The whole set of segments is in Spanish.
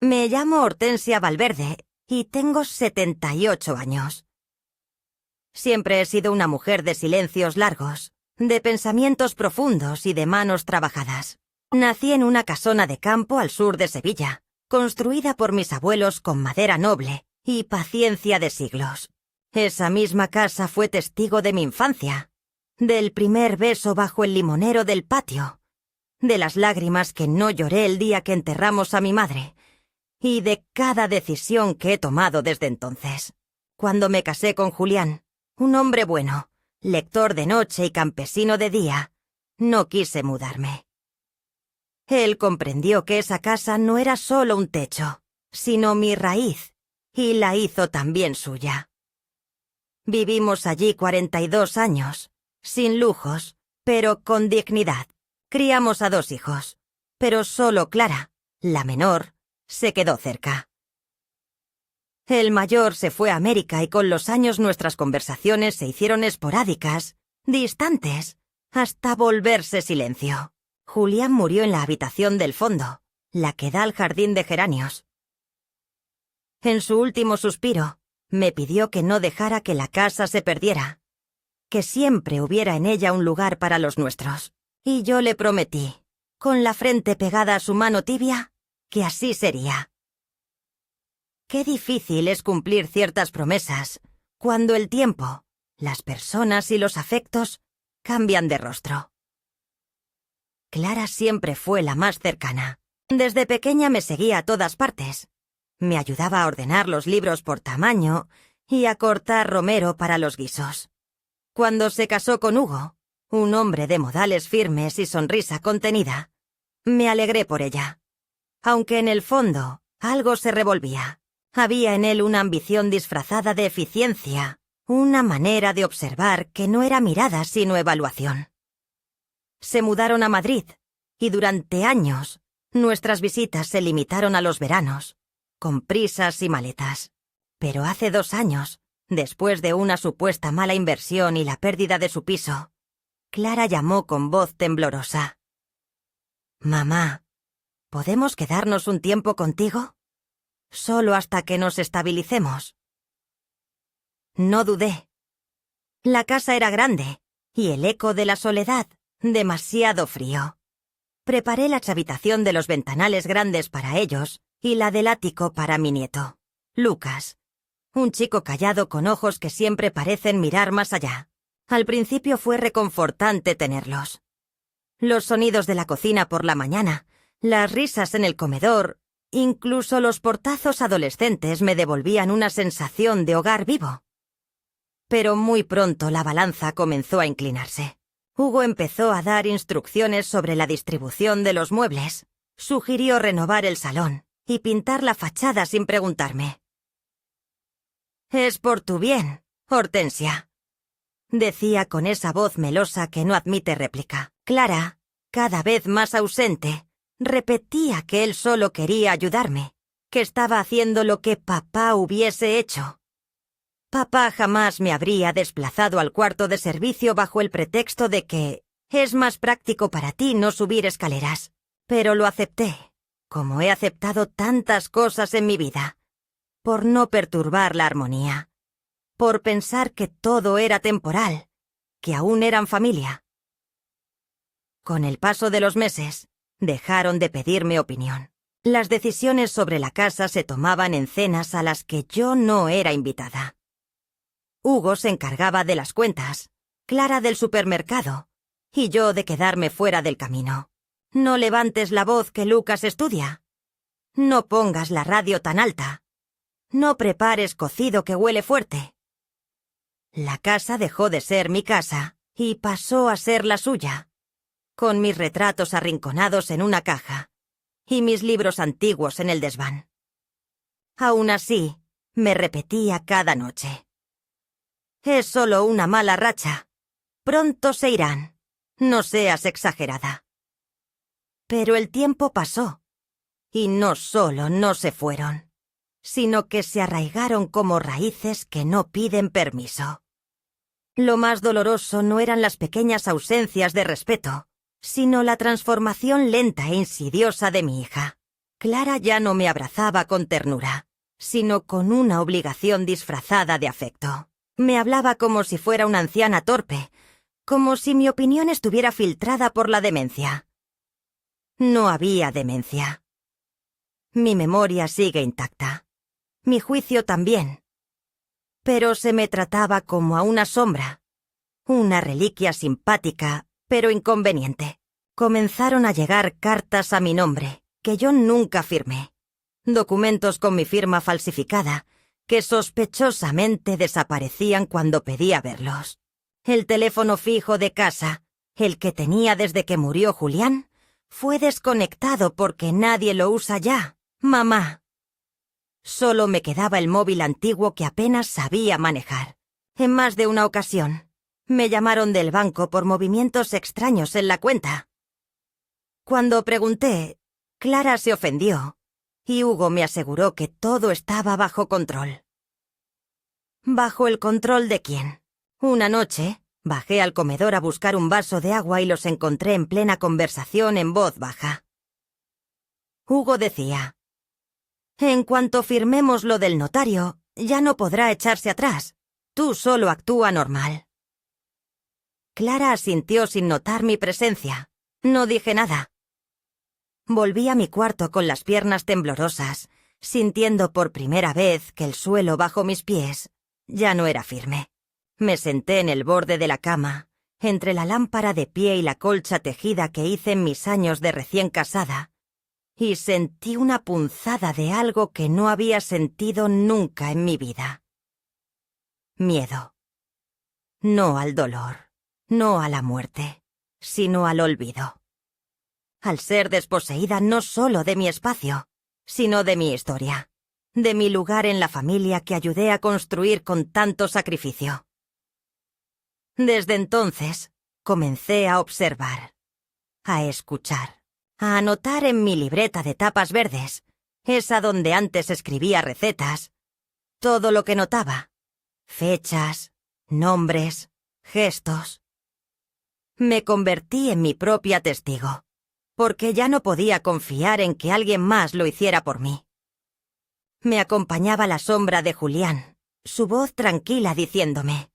Me llamo Hortensia Valverde y tengo 78 años. Siempre he sido una mujer de silencios largos, de pensamientos profundos y de manos trabajadas. Nací en una casona de campo al sur de Sevilla, construida por mis abuelos con madera noble y paciencia de siglos. Esa misma casa fue testigo de mi infancia, del primer beso bajo el limonero del patio, de las lágrimas que no lloré el día que enterramos a mi madre, y de cada decisión que he tomado desde entonces. Cuando me casé con Julián, un hombre bueno, lector de noche y campesino de día, no quise mudarme. Él comprendió que esa casa no era solo un techo, sino mi raíz, y la hizo también suya. Vivimos allí 42 años, sin lujos, pero con dignidad. Criamos a 2 hijos, pero solo Clara, la menor, se quedó cerca. El mayor se fue a América y con los años nuestras conversaciones se hicieron esporádicas, distantes, hasta volverse silencio. Julián murió en la habitación del fondo, la que da al jardín de geranios. En su último suspiro, me pidió que no dejara que la casa se perdiera, que siempre hubiera en ella un lugar para los nuestros. Y yo le prometí, con la frente pegada a su mano tibia, que así sería. Qué difícil es cumplir ciertas promesas, cuando el tiempo, las personas y los afectos cambian de rostro. Clara siempre fue la más cercana. Desde pequeña me seguía a todas partes. Me ayudaba a ordenar los libros por tamaño y a cortar romero para los guisos. Cuando se casó con Hugo, un hombre de modales firmes y sonrisa contenida, me alegré por ella. Aunque en el fondo algo se revolvía. Había en él una ambición disfrazada de eficiencia, una manera de observar que no era mirada sino evaluación. Se mudaron a Madrid, y durante años nuestras visitas se limitaron a los veranos, con prisas y maletas. Pero hace 2 años, después de una supuesta mala inversión y la pérdida de su piso, Clara llamó con voz temblorosa. «Mamá, ¿podemos quedarnos un tiempo contigo? Solo hasta que nos estabilicemos». No dudé. La casa era grande, y el eco de la soledad, demasiado frío. Preparé la habitación de los ventanales grandes para ellos y la del ático para mi nieto, Lucas, un chico callado con ojos que siempre parecen mirar más allá. Al principio fue reconfortante tenerlos. Los sonidos de la cocina por la mañana, las risas en el comedor, incluso los portazos adolescentes me devolvían una sensación de hogar vivo. Pero muy pronto la balanza comenzó a inclinarse. Hugo empezó a dar instrucciones sobre la distribución de los muebles. Sugirió renovar el salón y pintar la fachada sin preguntarme. «Es por tu bien, Hortensia», decía con esa voz melosa que no admite réplica. Clara, cada vez más ausente, repetía que él solo quería ayudarme, que estaba haciendo lo que papá hubiese hecho. Papá jamás me habría desplazado al cuarto de servicio bajo el pretexto de que es más práctico para ti no subir escaleras. Pero lo acepté, como he aceptado tantas cosas en mi vida, por no perturbar la armonía, por pensar que todo era temporal, que aún eran familia. Con el paso de los meses, dejaron de pedirme opinión. Las decisiones sobre la casa se tomaban en cenas a las que yo no era invitada. Hugo se encargaba de las cuentas, Clara del supermercado, y yo de quedarme fuera del camino. No levantes la voz que Lucas estudia. No pongas la radio tan alta. No prepares cocido que huele fuerte. La casa dejó de ser mi casa y pasó a ser la suya, con mis retratos arrinconados en una caja y mis libros antiguos en el desván. Aún así, me repetía cada noche: «Es solo una mala racha. Pronto se irán. No seas exagerada». Pero el tiempo pasó, y no solo no se fueron, sino que se arraigaron como raíces que no piden permiso. Lo más doloroso no eran las pequeñas ausencias de respeto, sino la transformación lenta e insidiosa de mi hija. Clara ya no me abrazaba con ternura, sino con una obligación disfrazada de afecto. Me hablaba como si fuera una anciana torpe, como si mi opinión estuviera filtrada por la demencia. No había demencia. Mi memoria sigue intacta. Mi juicio también. Pero se me trataba como a una sombra, una reliquia simpática, pero inconveniente. Comenzaron a llegar cartas a mi nombre, que yo nunca firmé. Documentos con mi firma falsificada, que sospechosamente desaparecían cuando pedía verlos. El teléfono fijo de casa, el que tenía desde que murió Julián, fue desconectado porque nadie lo usa ya, mamá. Solo me quedaba el móvil antiguo que apenas sabía manejar. En más de una ocasión, me llamaron del banco por movimientos extraños en la cuenta. Cuando pregunté, Clara se ofendió, y Hugo me aseguró que todo estaba bajo control. ¿Bajo el control de quién? Una noche, bajé al comedor a buscar un vaso de agua y los encontré en plena conversación en voz baja. Hugo decía: «En cuanto firmemos lo del notario, ya no podrá echarse atrás. Tú solo actúa normal». Clara asintió sin notar mi presencia. No dije nada. Volví a mi cuarto con las piernas temblorosas, sintiendo por primera vez que el suelo bajo mis pies ya no era firme. Me senté en el borde de la cama, entre la lámpara de pie y la colcha tejida que hice en mis años de recién casada, y sentí una punzada de algo que no había sentido nunca en mi vida. Miedo. No al dolor, no a la muerte, sino al olvido. Al ser desposeída no solo de mi espacio, sino de mi historia, de mi lugar en la familia que ayudé a construir con tanto sacrificio. Desde entonces, comencé a observar, a escuchar, a anotar en mi libreta de tapas verdes, esa donde antes escribía recetas, todo lo que notaba, fechas, nombres, gestos. Me convertí en mi propia testigo, porque ya no podía confiar en que alguien más lo hiciera por mí. Me acompañaba la sombra de Julián, su voz tranquila diciéndome: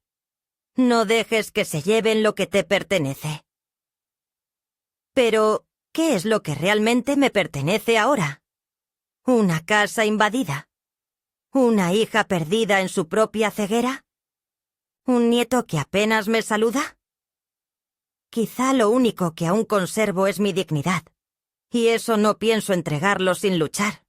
«No dejes que se lleven lo que te pertenece». Pero, ¿qué es lo que realmente me pertenece ahora? ¿Una casa invadida? ¿Una hija perdida en su propia ceguera? ¿Un nieto que apenas me saluda? Quizá lo único que aún conservo es mi dignidad, y eso no pienso entregarlo sin luchar.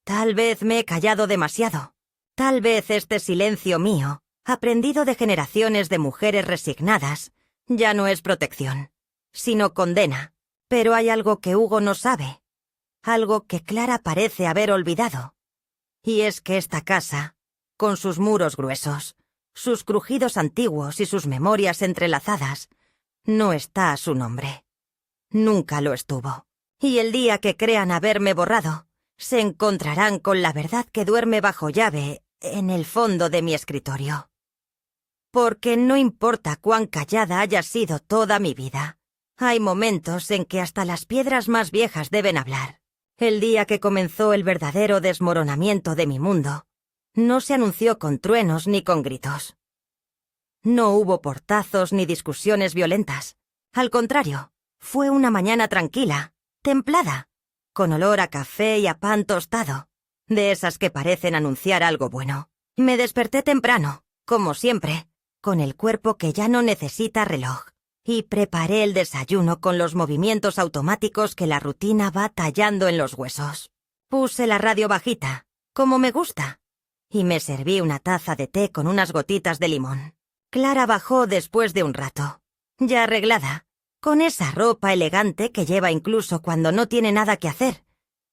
Tal vez me he callado demasiado. Tal vez este silencio mío, aprendido de generaciones de mujeres resignadas, ya no es protección, sino condena. Pero hay algo que Hugo no sabe, algo que Clara parece haber olvidado. Y es que esta casa, con sus muros gruesos, sus crujidos antiguos y sus memorias entrelazadas, no está a su nombre. Nunca lo estuvo. Y el día que crean haberme borrado, se encontrarán con la verdad que duerme bajo llave en el fondo de mi escritorio. Porque no importa cuán callada haya sido toda mi vida, hay momentos en que hasta las piedras más viejas deben hablar. El día que comenzó el verdadero desmoronamiento de mi mundo, no se anunció con truenos ni con gritos. No hubo portazos ni discusiones violentas. Al contrario, fue una mañana tranquila, templada, con olor a café y a pan tostado, de esas que parecen anunciar algo bueno. Me desperté temprano, como siempre, con el cuerpo que ya no necesita reloj, y preparé el desayuno con los movimientos automáticos que la rutina va tallando en los huesos. Puse la radio bajita, como me gusta, y me serví una taza de té con unas gotitas de limón. Clara bajó después de un rato, ya arreglada, con esa ropa elegante que lleva incluso cuando no tiene nada que hacer,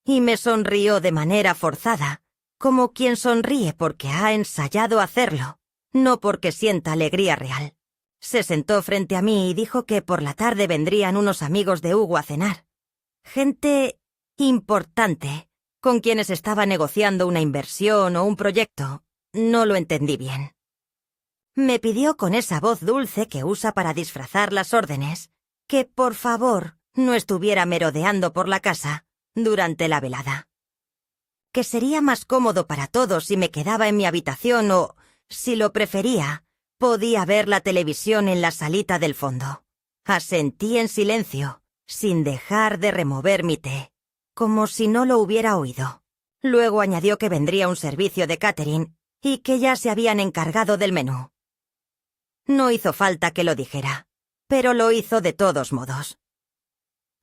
y me sonrió de manera forzada, como quien sonríe porque ha ensayado hacerlo, no porque sienta alegría real. Se sentó frente a mí y dijo que por la tarde vendrían unos amigos de Hugo a cenar. Gente importante, con quienes estaba negociando una inversión o un proyecto. No lo entendí bien. Me pidió con esa voz dulce que usa para disfrazar las órdenes, que por favor no estuviera merodeando por la casa, durante la velada. Que sería más cómodo para todos si me quedaba en mi habitación o, si lo prefería, podía ver la televisión en la salita del fondo. Asentí en silencio, sin dejar de remover mi té, como si no lo hubiera oído. Luego añadió que vendría un servicio de catering y que ya se habían encargado del menú. No hizo falta que lo dijera, pero lo hizo de todos modos.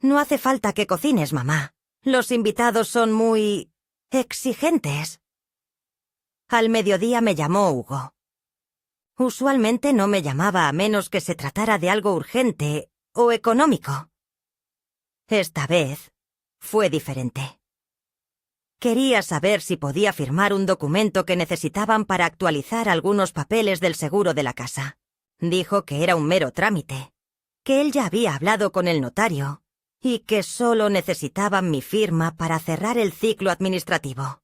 No hace falta que cocines, mamá. Los invitados son muy exigentes. Al mediodía me llamó Hugo. Usualmente no me llamaba a menos que se tratara de algo urgente o económico. Esta vez fue diferente. Quería saber si podía firmar un documento que necesitaban para actualizar algunos papeles del seguro de la casa. Dijo que era un mero trámite, que él ya había hablado con el notario y que solo necesitaban mi firma para cerrar el ciclo administrativo.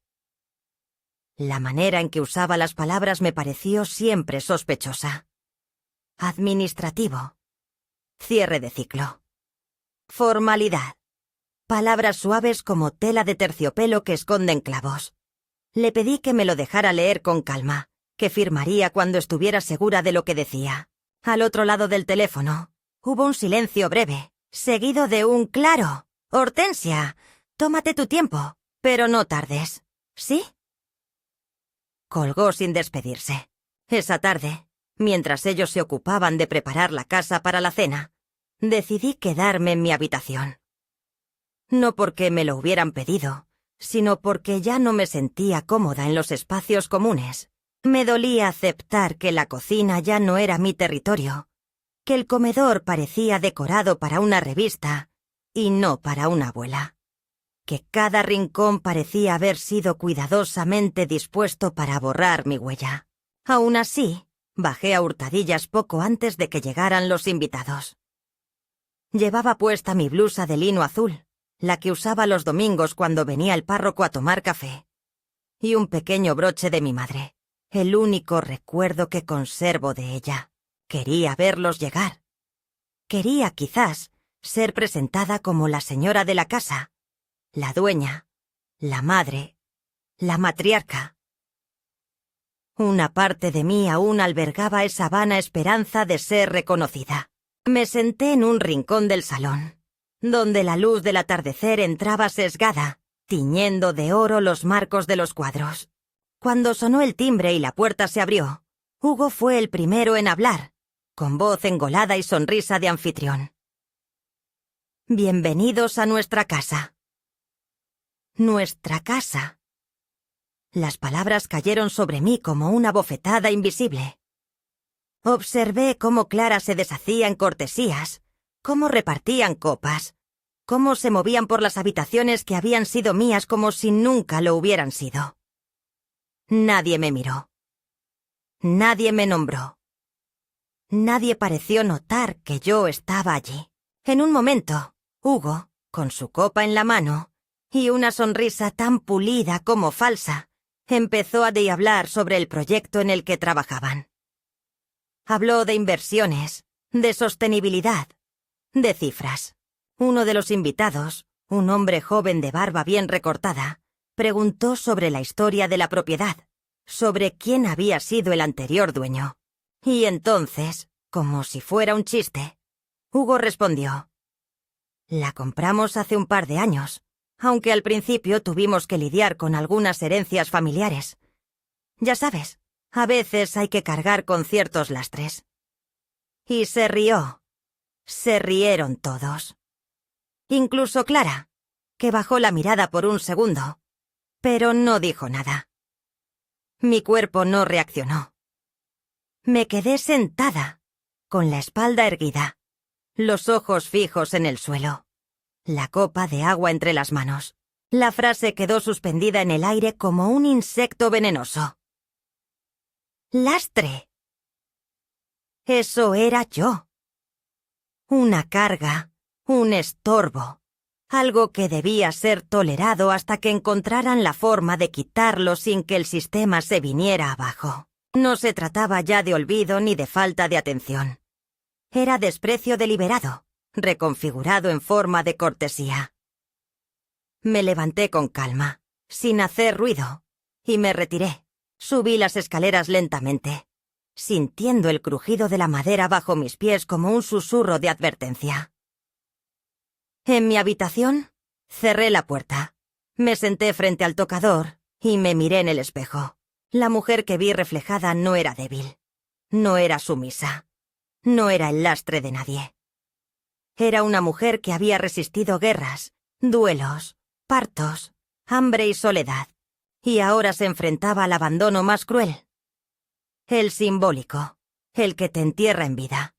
La manera en que usaba las palabras me pareció siempre sospechosa. Administrativo. Cierre de ciclo. Formalidad. Palabras suaves como tela de terciopelo que esconden clavos. Le pedí que me lo dejara leer con calma, que firmaría cuando estuviera segura de lo que decía. Al otro lado del teléfono, hubo un silencio breve, seguido de un claro. Hortensia, tómate tu tiempo, pero no tardes. ¿Sí? Colgó sin despedirse. Esa tarde, mientras ellos se ocupaban de preparar la casa para la cena, decidí quedarme en mi habitación. No porque me lo hubieran pedido, sino porque ya no me sentía cómoda en los espacios comunes. Me dolía aceptar que la cocina ya no era mi territorio, que el comedor parecía decorado para una revista y no para una abuela, que cada rincón parecía haber sido cuidadosamente dispuesto para borrar mi huella. Aún así, bajé a hurtadillas poco antes de que llegaran los invitados. Llevaba puesta mi blusa de lino azul, la que usaba los domingos cuando venía el párroco a tomar café, y un pequeño broche de mi madre, el único recuerdo que conservo de ella. Quería verlos llegar. Quería, quizás, ser presentada como la señora de la casa, la dueña, la madre, la matriarca. Una parte de mí aún albergaba esa vana esperanza de ser reconocida. Me senté en un rincón del salón, donde la luz del atardecer entraba sesgada, tiñendo de oro los marcos de los cuadros. Cuando sonó el timbre y la puerta se abrió, Hugo fue el primero en hablar, con voz engolada y sonrisa de anfitrión. Bienvenidos a nuestra casa. Nuestra casa. Las palabras cayeron sobre mí como una bofetada invisible. Observé cómo Clara se deshacía en cortesías, cómo repartían copas, cómo se movían por las habitaciones que habían sido mías como si nunca lo hubieran sido. Nadie me miró. Nadie me nombró. Nadie pareció notar que yo estaba allí. En un momento, Hugo, con su copa en la mano, y una sonrisa tan pulida como falsa, empezó a diablar sobre el proyecto en el que trabajaban. Habló de inversiones, de sostenibilidad, de cifras. Uno de los invitados, un hombre joven de barba bien recortada, preguntó sobre la historia de la propiedad, sobre quién había sido el anterior dueño. Y entonces, como si fuera un chiste, Hugo respondió: «La compramos hace un par de años, aunque al principio tuvimos que lidiar con algunas herencias familiares. Ya sabes, a veces hay que cargar con ciertos lastres». Y se rió. Se rieron todos. Incluso Clara, que bajó la mirada por un segundo, pero no dijo nada. Mi cuerpo no reaccionó. Me quedé sentada, con la espalda erguida, los ojos fijos en el suelo, la copa de agua entre las manos. La frase quedó suspendida en el aire como un insecto venenoso. ¡Lastre! Eso era yo. Una carga, un estorbo, algo que debía ser tolerado hasta que encontraran la forma de quitarlo sin que el sistema se viniera abajo. No se trataba ya de olvido ni de falta de atención. Era desprecio deliberado, reconfigurado en forma de cortesía. Me levanté con calma, sin hacer ruido, y me retiré. Subí las escaleras lentamente, sintiendo el crujido de la madera bajo mis pies como un susurro de advertencia. En mi habitación, cerré la puerta. Me senté frente al tocador y me miré en el espejo. La mujer que vi reflejada no era débil, no era sumisa, no era el lastre de nadie. Era una mujer que había resistido guerras, duelos, partos, hambre y soledad, y ahora se enfrentaba al abandono más cruel. El simbólico, el que te entierra en vida,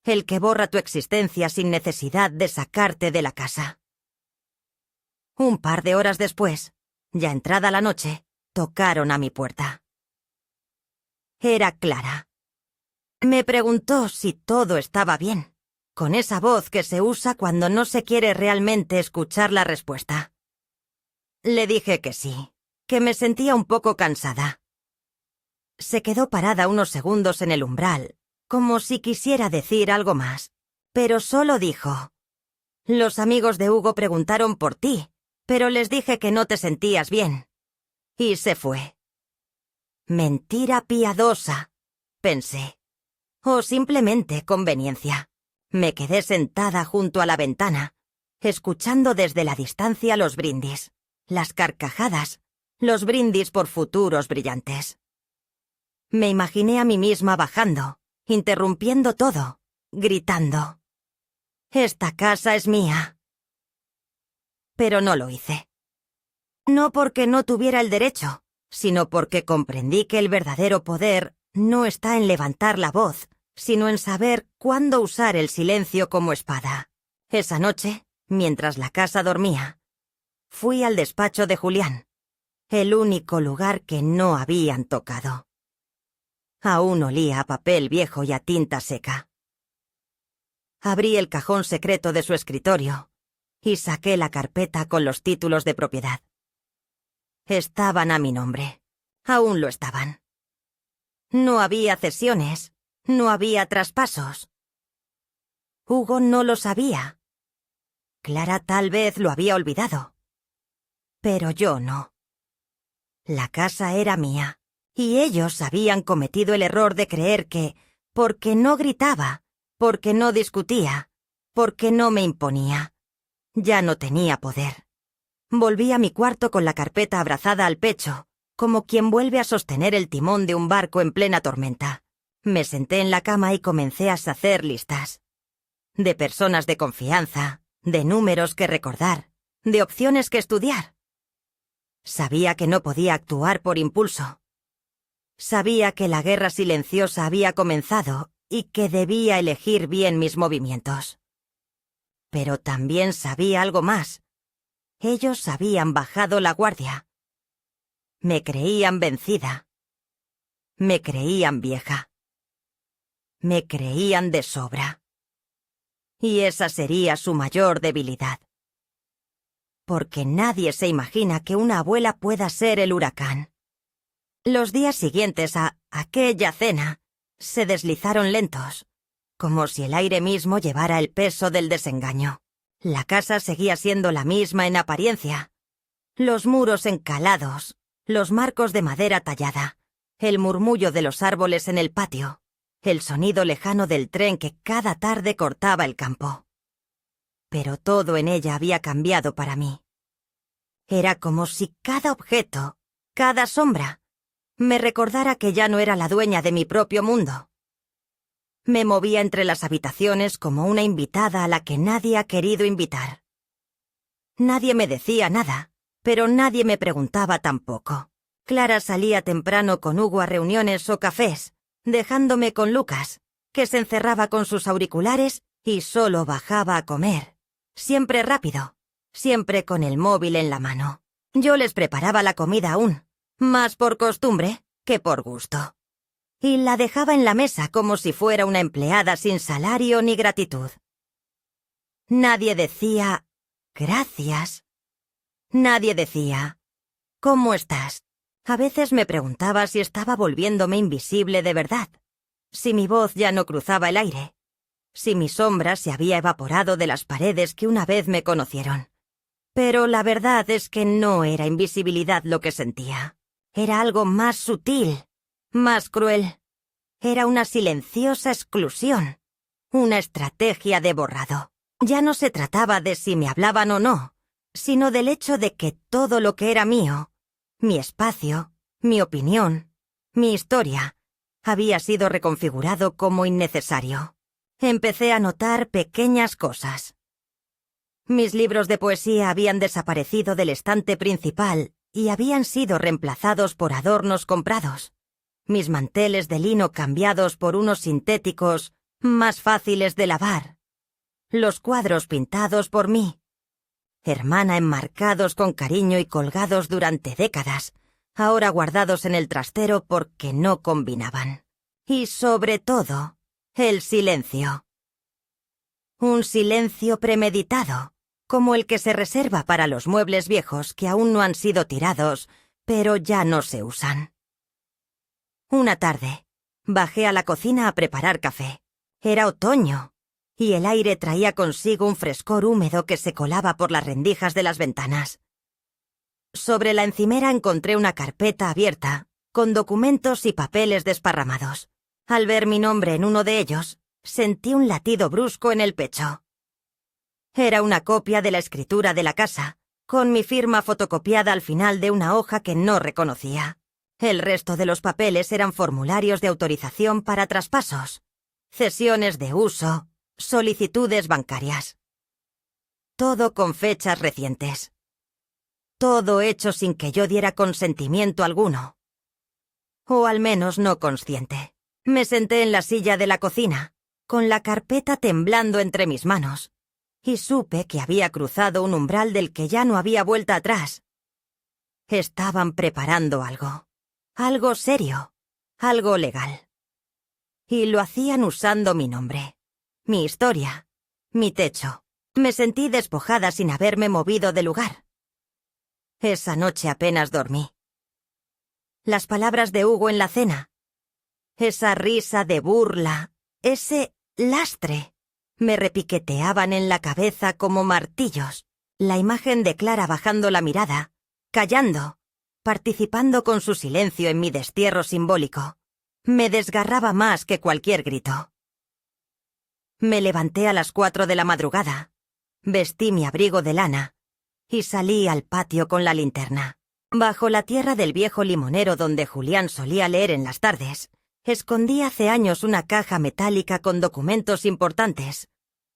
el que borra tu existencia sin necesidad de sacarte de la casa. Un par de horas después, ya entrada la noche, tocaron a mi puerta. Era Clara. Me preguntó si todo estaba bien, con esa voz que se usa cuando no se quiere realmente escuchar la respuesta. Le dije que sí, que me sentía un poco cansada. Se quedó parada unos segundos en el umbral, como si quisiera decir algo más, pero solo dijo: «Los amigos de Hugo preguntaron por ti, pero les dije que no te sentías bien». Y se fue. Mentira piadosa, pensé. O simplemente conveniencia. Me quedé sentada junto a la ventana, escuchando desde la distancia los brindis, las carcajadas, los brindis por futuros brillantes. Me imaginé a mí misma bajando, interrumpiendo todo, gritando: «Esta casa es mía». Pero no lo hice. No porque no tuviera el derecho, sino porque comprendí que el verdadero poder no está en levantar la voz, sino en saber cuándo usar el silencio como espada. Esa noche, mientras la casa dormía, fui al despacho de Julián, el único lugar que no habían tocado. Aún olía a papel viejo y a tinta seca. Abrí el cajón secreto de su escritorio y saqué la carpeta con los títulos de propiedad. Estaban a mi nombre. Aún lo estaban. No había cesiones, no había traspasos. Hugo no lo sabía. Clara tal vez lo había olvidado. Pero yo no. La casa era mía, y ellos habían cometido el error de creer que, porque no gritaba, porque no discutía, porque no me imponía, ya no tenía poder. Volví a mi cuarto con la carpeta abrazada al pecho, como quien vuelve a sostener el timón de un barco en plena tormenta. Me senté en la cama y comencé a hacer listas. De personas de confianza, de números que recordar, de opciones que estudiar. Sabía que no podía actuar por impulso. Sabía que la guerra silenciosa había comenzado y que debía elegir bien mis movimientos. Pero también sabía algo más. Ellos habían bajado la guardia. Me creían vencida. Me creían vieja. Me creían de sobra. Y esa sería su mayor debilidad. Porque nadie se imagina que una abuela pueda ser el huracán. Los días siguientes a aquella cena se deslizaron lentos, como si el aire mismo llevara el peso del desengaño. La casa seguía siendo la misma en apariencia. Los muros encalados, los marcos de madera tallada, el murmullo de los árboles en el patio, el sonido lejano del tren que cada tarde cortaba el campo. Pero todo en ella había cambiado para mí. Era como si cada objeto, cada sombra, me recordara que ya no era la dueña de mi propio mundo. Me movía entre las habitaciones como una invitada a la que nadie ha querido invitar. Nadie me decía nada, pero nadie me preguntaba tampoco. Clara salía temprano con Hugo a reuniones o cafés, dejándome con Lucas, que se encerraba con sus auriculares y solo bajaba a comer. Siempre rápido, siempre con el móvil en la mano. Yo les preparaba la comida aún, más por costumbre que por gusto. Y la dejaba en la mesa como si fuera una empleada sin salario ni gratitud. Nadie decía «gracias». Nadie decía «¿cómo estás?». A veces me preguntaba si estaba volviéndome invisible de verdad, si mi voz ya no cruzaba el aire, si mi sombra se había evaporado de las paredes que una vez me conocieron. Pero la verdad es que no era invisibilidad lo que sentía. Era algo más sutil, más cruel. Era una silenciosa exclusión, una estrategia de borrado. Ya no se trataba de si me hablaban o no, sino del hecho de que todo lo que era mío, mi espacio, mi opinión, mi historia, había sido reconfigurado como innecesario. Empecé a notar pequeñas cosas. Mis libros de poesía habían desaparecido del estante principal y habían sido reemplazados por adornos comprados. Mis manteles de lino cambiados por unos sintéticos más fáciles de lavar. Los cuadros pintados por mí. Hermana enmarcados con cariño y colgados durante décadas, ahora guardados en el trastero porque no combinaban. Y sobre todo, el silencio. Un silencio premeditado, como el que se reserva para los muebles viejos que aún no han sido tirados, pero ya no se usan. Una tarde, bajé a la cocina a preparar café. Era otoño, y el aire traía consigo un frescor húmedo que se colaba por las rendijas de las ventanas. Sobre la encimera encontré una carpeta abierta, con documentos y papeles desparramados. Al ver mi nombre en uno de ellos, sentí un latido brusco en el pecho. Era una copia de la escritura de la casa, con mi firma fotocopiada al final de una hoja que no reconocía. El resto de los papeles eran formularios de autorización para traspasos, cesiones de uso, solicitudes bancarias. Todo con fechas recientes. Todo hecho sin que yo diera consentimiento alguno. O al menos no consciente. Me senté en la silla de la cocina, con la carpeta temblando entre mis manos, y supe que había cruzado un umbral del que ya no había vuelta atrás. Estaban preparando algo. Algo serio. Algo legal. Y lo hacían usando mi nombre, mi historia, mi techo. Me sentí despojada sin haberme movido de lugar. Esa noche apenas dormí. Las palabras de Hugo en la cena, esa risa de burla, ese lastre, me repiqueteaban en la cabeza como martillos. La imagen de Clara bajando la mirada, callando, participando con su silencio en mi destierro simbólico, me desgarraba más que cualquier grito. Me levanté a las 4 de la madrugada, vestí mi abrigo de lana y salí al patio con la linterna. Bajo la tierra del viejo limonero donde Julián solía leer en las tardes, escondí hace años una caja metálica con documentos importantes,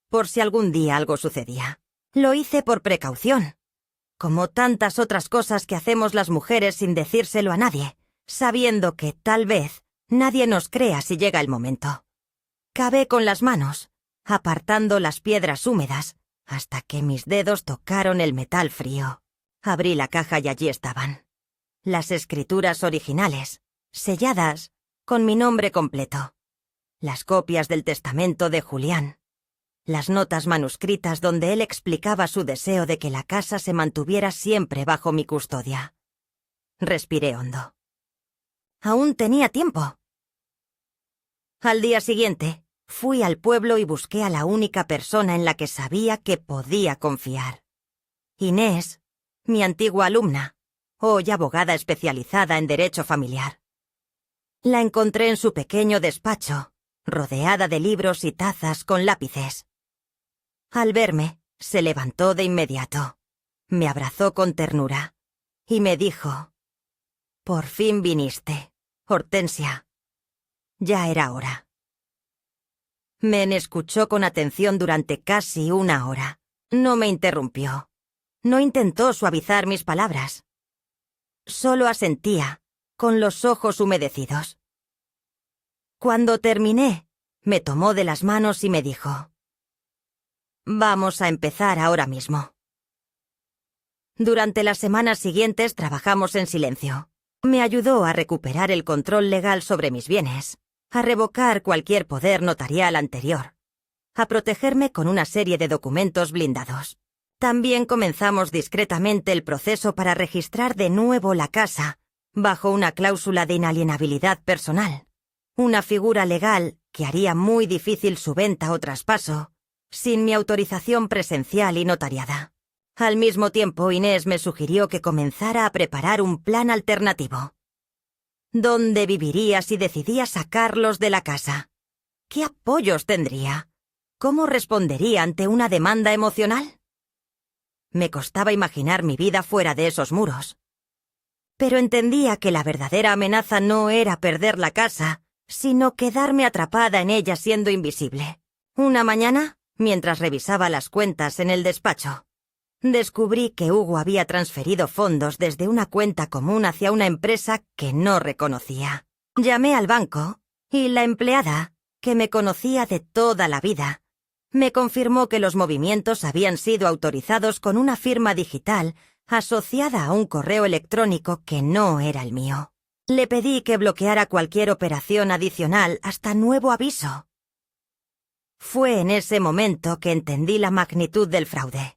por si algún día algo sucedía. Lo hice por precaución, como tantas otras cosas que hacemos las mujeres sin decírselo a nadie, sabiendo que, tal vez, nadie nos crea si llega el momento. Cavé con las manos, apartando las piedras húmedas, hasta que mis dedos tocaron el metal frío. Abrí la caja y allí estaban. Las escrituras originales, selladas, con mi nombre completo. Las copias del testamento de Julián. Las notas manuscritas donde él explicaba su deseo de que la casa se mantuviera siempre bajo mi custodia. Respiré hondo. Aún tenía tiempo. Al día siguiente, fui al pueblo y busqué a la única persona en la que sabía que podía confiar. Inés, mi antigua alumna, hoy abogada especializada en derecho familiar. La encontré en su pequeño despacho, rodeada de libros y tazas con lápices. Al verme, se levantó de inmediato, me abrazó con ternura y me dijo: «Por fin viniste, Hortensia. Ya era hora». Men escuchó con atención durante casi una hora. No me interrumpió. No intentó suavizar mis palabras. Solo asentía, con los ojos humedecidos. Cuando terminé, me tomó de las manos y me dijo: «Vamos a empezar ahora mismo». Durante las semanas siguientes trabajamos en silencio. Me ayudó a recuperar el control legal sobre mis bienes, a revocar cualquier poder notarial anterior, a protegerme con una serie de documentos blindados. También comenzamos discretamente el proceso para registrar de nuevo la casa, bajo una cláusula de inalienabilidad personal, una figura legal que haría muy difícil su venta o traspaso, sin mi autorización presencial y notariada. Al mismo tiempo, Inés me sugirió que comenzara a preparar un plan alternativo. ¿Dónde viviría si decidía sacarlos de la casa? ¿Qué apoyos tendría? ¿Cómo respondería ante una demanda emocional? Me costaba imaginar mi vida fuera de esos muros. Pero entendía que la verdadera amenaza no era perder la casa, sino quedarme atrapada en ella siendo invisible. Una mañana, mientras revisaba las cuentas en el despacho, descubrí que Hugo había transferido fondos desde una cuenta común hacia una empresa que no reconocía. Llamé al banco y la empleada, que me conocía de toda la vida, me confirmó que los movimientos habían sido autorizados con una firma digital asociada a un correo electrónico que no era el mío. Le pedí que bloqueara cualquier operación adicional hasta nuevo aviso. Fue en ese momento que entendí la magnitud del fraude.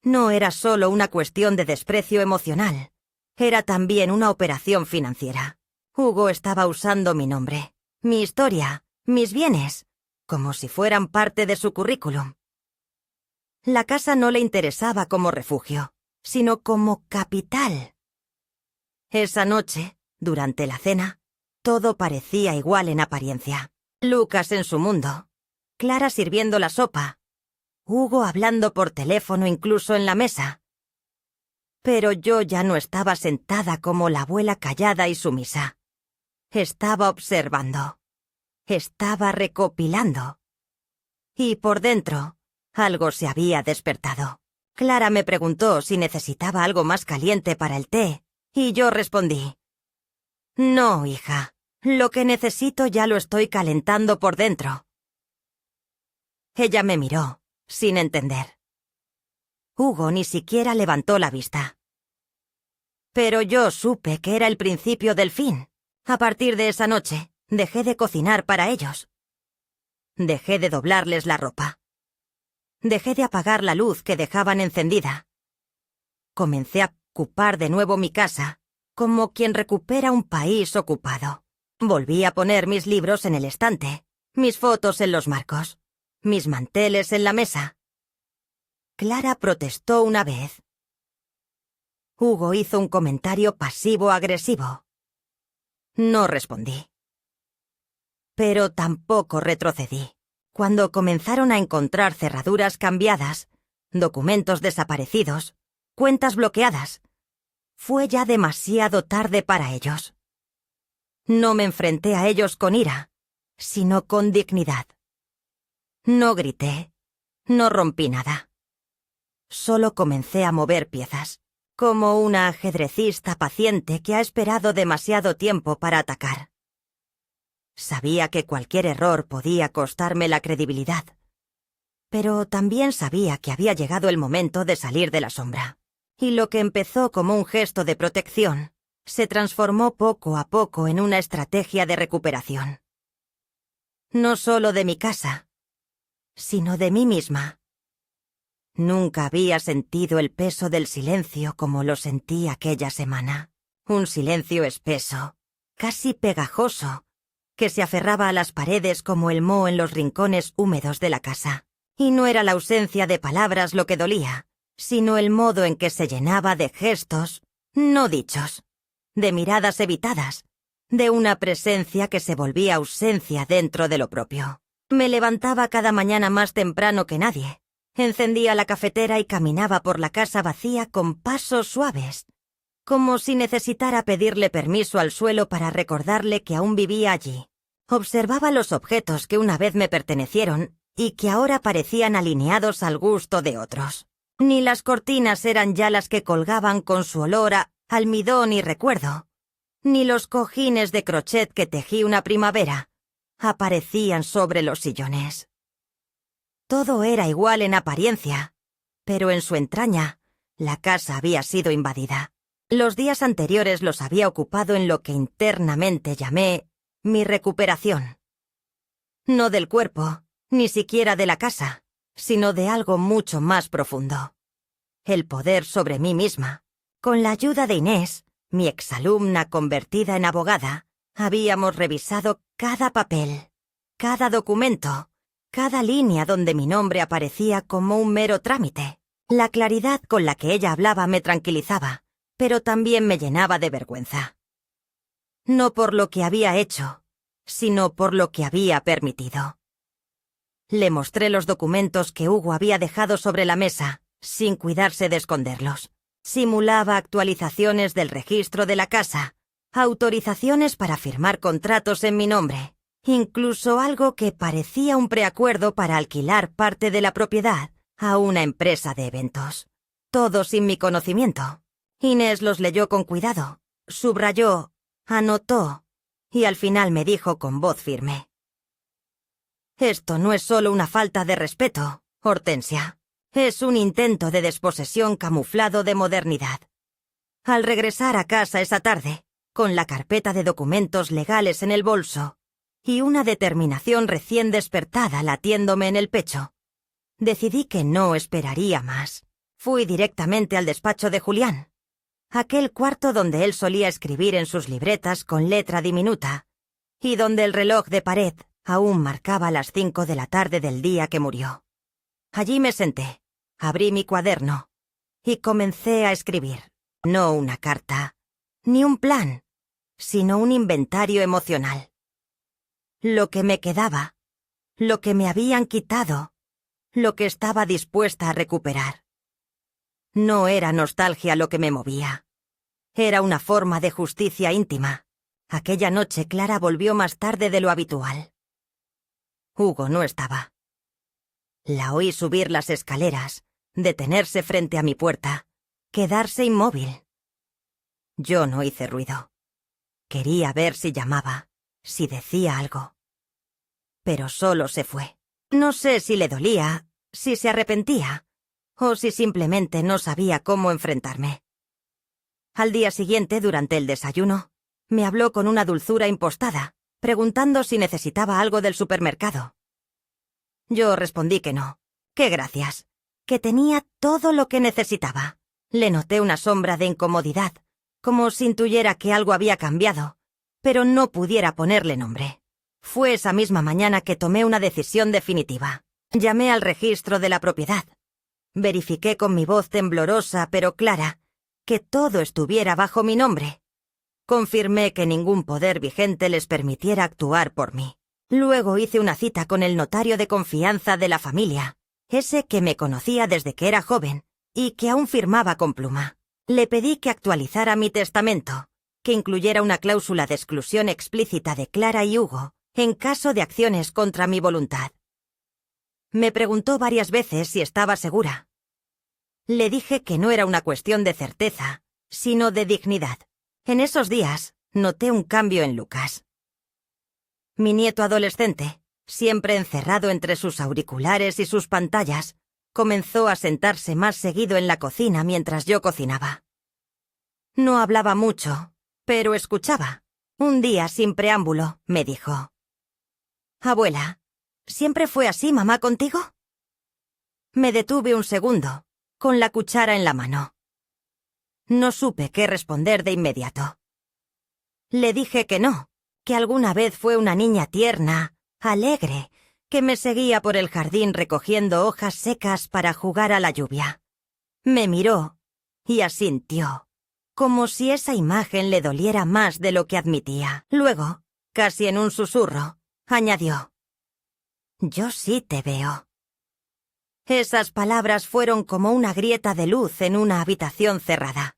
No era solo una cuestión de desprecio emocional, era también una operación financiera. Hugo estaba usando mi nombre, mi historia, mis bienes, como si fueran parte de su currículum. La casa no le interesaba como refugio, sino como capital. Esa noche, durante la cena, todo parecía igual en apariencia. Lucas en su mundo, Clara sirviendo la sopa, Hugo hablando por teléfono incluso en la mesa. Pero yo ya no estaba sentada como la abuela callada y sumisa. Estaba observando. Estaba recopilando. Y por dentro, algo se había despertado. Clara me preguntó si necesitaba algo más caliente para el té, y yo respondí: «No, hija, lo que necesito ya lo estoy calentando por dentro». Ella me miró, sin entender. Hugo ni siquiera levantó la vista. Pero yo supe que era el principio del fin. A partir de esa noche, dejé de cocinar para ellos. Dejé de doblarles la ropa. Dejé de apagar la luz que dejaban encendida. Comencé a ocupar de nuevo mi casa, como quien recupera un país ocupado. Volví a poner mis libros en el estante, mis fotos en los marcos, mis manteles en la mesa. Clara protestó una vez. Hugo hizo un comentario pasivo-agresivo. No respondí. Pero tampoco retrocedí. Cuando comenzaron a encontrar cerraduras cambiadas, documentos desaparecidos, cuentas bloqueadas, fue ya demasiado tarde para ellos. No me enfrenté a ellos con ira, sino con dignidad. No grité, no rompí nada. Solo comencé a mover piezas, como una ajedrecista paciente que ha esperado demasiado tiempo para atacar. Sabía que cualquier error podía costarme la credibilidad, pero también sabía que había llegado el momento de salir de la sombra, y lo que empezó como un gesto de protección se transformó poco a poco en una estrategia de recuperación. No solo de mi casa, sino de mí misma. Nunca había sentido el peso del silencio como lo sentí aquella semana. Un silencio espeso, casi pegajoso, que se aferraba a las paredes como el moho en los rincones húmedos de la casa. Y no era la ausencia de palabras lo que dolía, sino el modo en que se llenaba de gestos, no dichos, de miradas evitadas, de una presencia que se volvía ausencia dentro de lo propio. Me levantaba cada mañana más temprano que nadie, encendía la cafetera y caminaba por la casa vacía con pasos suaves, como si necesitara pedirle permiso al suelo para recordarle que aún vivía allí. Observaba los objetos que una vez me pertenecieron y que ahora parecían alineados al gusto de otros. Ni las cortinas eran ya las que colgaban con su olor a almidón y recuerdo, ni los cojines de crochet que tejí una primavera aparecían sobre los sillones. Todo era igual en apariencia, pero en su entraña la casa había sido invadida. Los días anteriores los había ocupado en lo que internamente llamé mi recuperación. No del cuerpo, ni siquiera de la casa, sino de algo mucho más profundo. El poder sobre mí misma. Con la ayuda de Inés, mi exalumna convertida en abogada, habíamos revisado cada papel, cada documento, cada línea donde mi nombre aparecía como un mero trámite. La claridad con la que ella hablaba me tranquilizaba, pero también me llenaba de vergüenza. No por lo que había hecho, sino por lo que había permitido. Le mostré los documentos que Hugo había dejado sobre la mesa, sin cuidarse de esconderlos. Simulaba actualizaciones del registro de la casa, autorizaciones para firmar contratos en mi nombre, incluso algo que parecía un preacuerdo para alquilar parte de la propiedad a una empresa de eventos. Todo sin mi conocimiento. Inés los leyó con cuidado, subrayó, anotó, y al final me dijo con voz firme: «Esto no es solo una falta de respeto, Hortensia. Es un intento de desposesión camuflado de modernidad». Al regresar a casa esa tarde, con la carpeta de documentos legales en el bolso y una determinación recién despertada latiéndome en el pecho, decidí que no esperaría más. Fui directamente al despacho de Julián, aquel cuarto donde él solía escribir en sus libretas con letra diminuta y donde el reloj de pared aún marcaba las 5 de la tarde del día que murió. Allí me senté, abrí mi cuaderno y comencé a escribir. No una carta, ni un plan, sino un inventario emocional. Lo que me quedaba, lo que me habían quitado, lo que estaba dispuesta a recuperar. No era nostalgia lo que me movía. Era una forma de justicia íntima. Aquella noche Clara volvió más tarde de lo habitual. Hugo no estaba. La oí subir las escaleras, detenerse frente a mi puerta, quedarse inmóvil. Yo no hice ruido. Quería ver si llamaba, si decía algo. Pero solo se fue. No sé si le dolía, si se arrepentía, o si simplemente no sabía cómo enfrentarme. Al día siguiente, durante el desayuno, me habló con una dulzura impostada, preguntando si necesitaba algo del supermercado. Yo respondí que no, que gracias, que tenía todo lo que necesitaba. Le noté una sombra de incomodidad, como si intuyera que algo había cambiado, pero no pudiera ponerle nombre. Fue esa misma mañana que tomé una decisión definitiva. Llamé al registro de la propiedad. Verifiqué con mi voz temblorosa pero clara que todo estuviera bajo mi nombre. Confirmé que ningún poder vigente les permitiera actuar por mí. Luego hice una cita con el notario de confianza de la familia, ese que me conocía desde que era joven y que aún firmaba con pluma. Le pedí que actualizara mi testamento, que incluyera una cláusula de exclusión explícita de Clara y Hugo en caso de acciones contra mi voluntad. Me preguntó varias veces si estaba segura. Le dije que no era una cuestión de certeza, sino de dignidad. En esos días noté un cambio en Lucas. Mi nieto adolescente, siempre encerrado entre sus auriculares y sus pantallas, comenzó a sentarse más seguido en la cocina mientras yo cocinaba. No hablaba mucho, pero escuchaba. Un día, sin preámbulo, me dijo: «Abuela, ¿siempre fue así mamá contigo?» Me detuve un segundo, con la cuchara en la mano. No supe qué responder de inmediato. Le dije que no, que alguna vez fue una niña tierna, alegre, que me seguía por el jardín recogiendo hojas secas para jugar a la lluvia. Me miró y asintió, como si esa imagen le doliera más de lo que admitía. Luego, casi en un susurro, añadió: «Yo sí te veo». Esas palabras fueron como una grieta de luz en una habitación cerrada.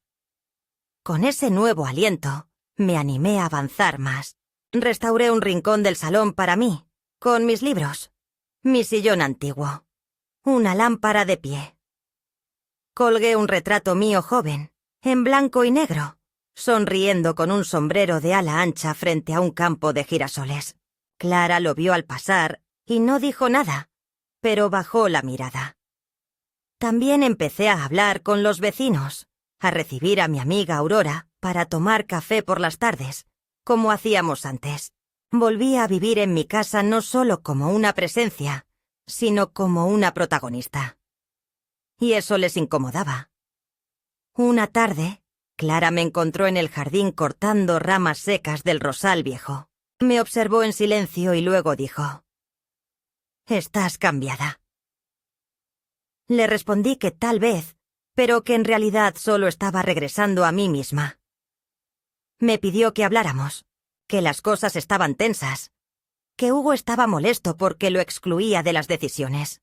Con ese nuevo aliento, me animé a avanzar más. Restauré un rincón del salón para mí, con mis libros, mi sillón antiguo, una lámpara de pie. Colgué un retrato mío joven, en blanco y negro, sonriendo con un sombrero de ala ancha frente a un campo de girasoles. Clara lo vio al pasar y no dijo nada, pero bajó la mirada. También empecé a hablar con los vecinos, a recibir a mi amiga Aurora para tomar café por las tardes, como hacíamos antes. Volví a vivir en mi casa no solo como una presencia, sino como una protagonista. Y eso les incomodaba. Una tarde, Clara me encontró en el jardín cortando ramas secas del rosal viejo. Me observó en silencio y luego dijo: «Estás cambiada». Le respondí que tal vez, pero que en realidad solo estaba regresando a mí misma. Me pidió que habláramos, que las cosas estaban tensas, que Hugo estaba molesto porque lo excluía de las decisiones.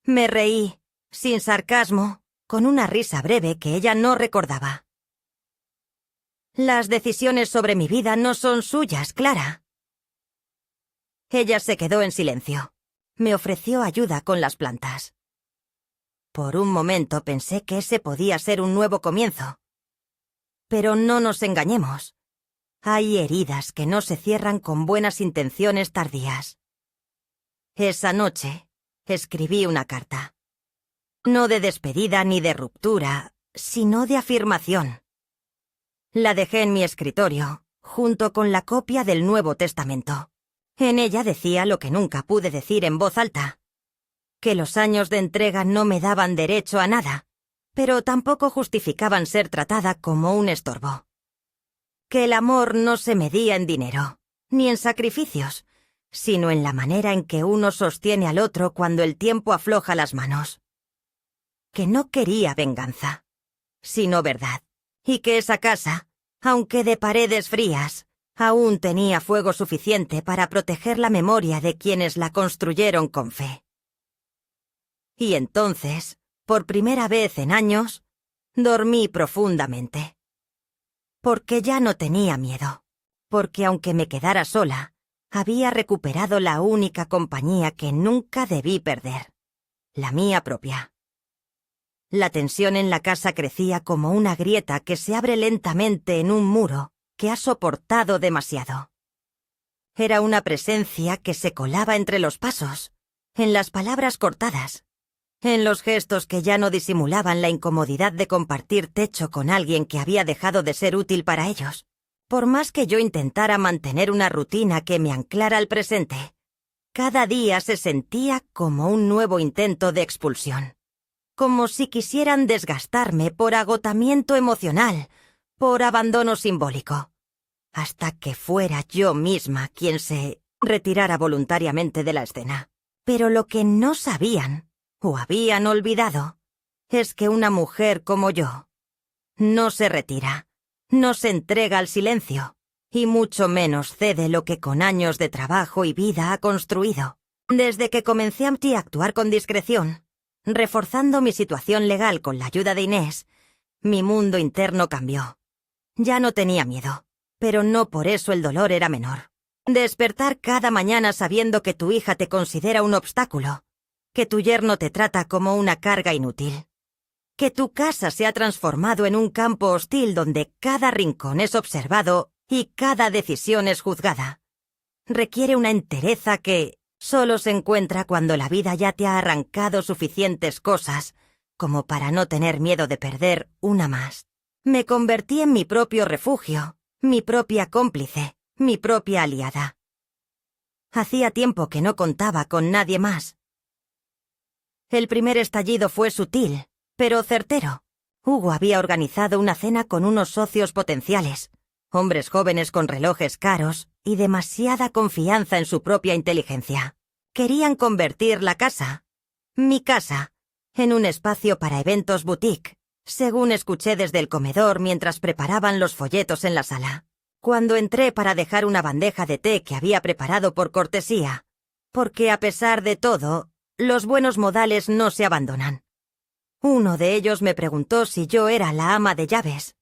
Me reí, sin sarcasmo, con una risa breve que ella no recordaba. Las decisiones sobre mi vida no son suyas, Clara. Ella se quedó en silencio. Me ofreció ayuda con las plantas. Por un momento pensé que ese podía ser un nuevo comienzo. Pero no nos engañemos. Hay heridas que no se cierran con buenas intenciones tardías. Esa noche escribí una carta. No de despedida ni de ruptura, sino de afirmación. La dejé en mi escritorio, junto con la copia del Nuevo Testamento. En ella decía lo que nunca pude decir en voz alta, que los años de entrega no me daban derecho a nada, pero tampoco justificaban ser tratada como un estorbo. Que el amor no se medía en dinero, ni en sacrificios, sino en la manera en que uno sostiene al otro cuando el tiempo afloja las manos. Que no quería venganza, sino verdad, y que esa casa, aunque de paredes frías, aún tenía fuego suficiente para proteger la memoria de quienes la construyeron con fe. Y entonces, por primera vez en años, dormí profundamente. Porque ya no tenía miedo, porque aunque me quedara sola, había recuperado la única compañía que nunca debí perder, la mía propia. La tensión en la casa crecía como una grieta que se abre lentamente en un muro que ha soportado demasiado. Era una presencia que se colaba entre los pasos, en las palabras cortadas, en los gestos que ya no disimulaban la incomodidad de compartir techo con alguien que había dejado de ser útil para ellos. Por más que yo intentara mantener una rutina que me anclara al presente, cada día se sentía como un nuevo intento de expulsión. Como si quisieran desgastarme por agotamiento emocional, por abandono simbólico, hasta que fuera yo misma quien se retirara voluntariamente de la escena. Pero lo que no sabían, o habían olvidado, es que una mujer como yo no se retira, no se entrega al silencio, y mucho menos cede lo que con años de trabajo y vida ha construido. Desde que comencé a actuar con discreción, reforzando mi situación legal con la ayuda de Inés, mi mundo interno cambió. Ya no tenía miedo, pero no por eso el dolor era menor. Despertar cada mañana sabiendo que tu hija te considera un obstáculo, que tu yerno te trata como una carga inútil, que tu casa se ha transformado en un campo hostil donde cada rincón es observado y cada decisión es juzgada. Requiere una entereza que solo se encuentra cuando la vida ya te ha arrancado suficientes cosas como para no tener miedo de perder una más. Me convertí en mi propio refugio, mi propia cómplice, mi propia aliada. Hacía tiempo que no contaba con nadie más. El primer estallido fue sutil, pero certero. Hugo había organizado una cena con unos socios potenciales, hombres jóvenes con relojes caros y demasiada confianza en su propia inteligencia. Querían convertir la casa, mi casa, en un espacio para eventos boutique, según escuché desde el comedor mientras preparaban los folletos en la sala. Cuando entré para dejar una bandeja de té que había preparado por cortesía, porque a pesar de todo, los buenos modales no se abandonan. Uno de ellos me preguntó si yo era la ama de llaves.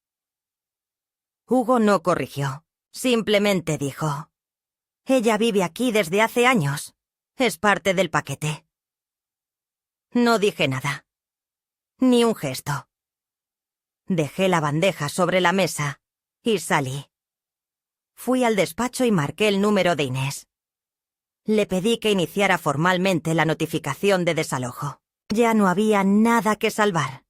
Hugo no corrigió, simplemente dijo: «Ella vive aquí desde hace años. Es parte del paquete». No dije nada. Ni un gesto. Dejé la bandeja sobre la mesa y salí. Fui al despacho y marqué el número de Inés. Le pedí que iniciara formalmente la notificación de desalojo. Ya no había nada que salvar.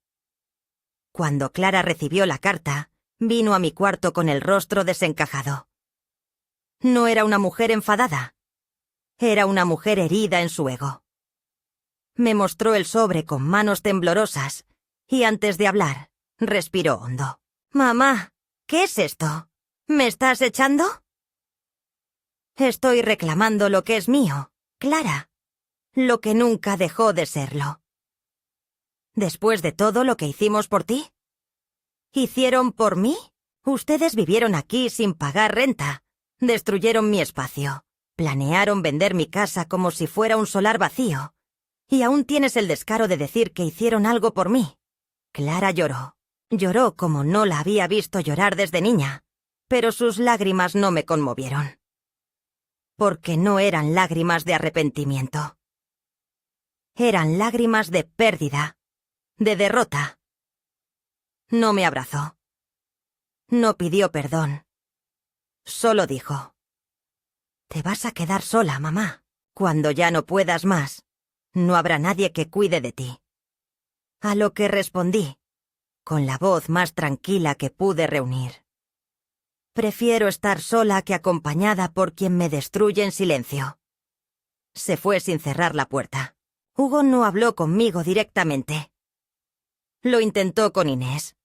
Cuando Clara recibió la carta, vino a mi cuarto con el rostro desencajado. No era una mujer enfadada. Era una mujer herida en su ego. Me mostró el sobre con manos temblorosas y antes de hablar, respiró hondo. «Mamá, ¿qué es esto? ¿Me estás echando?» «Estoy reclamando lo que es mío, Clara. Lo que nunca dejó de serlo. ¿Después de todo lo que hicimos por ti? ¿Hicieron por mí? Ustedes vivieron aquí sin pagar renta. Destruyeron mi espacio. Planearon vender mi casa como si fuera un solar vacío. Y aún tienes el descaro de decir que hicieron algo por mí. Clara lloró. Lloró como no la había visto llorar desde niña. Pero sus lágrimas no me conmovieron. Porque no eran lágrimas de arrepentimiento. Eran lágrimas de pérdida, de derrota. No me abrazó. No pidió perdón. Solo dijo: «Te vas a quedar sola, mamá. Cuando ya no puedas más, no habrá nadie que cuide de ti». A lo que respondí, con la voz más tranquila que pude reunir: «Prefiero estar sola que acompañada por quien me destruye en silencio». Se fue sin cerrar la puerta. Hugo no habló conmigo directamente. Lo intentó con Inés.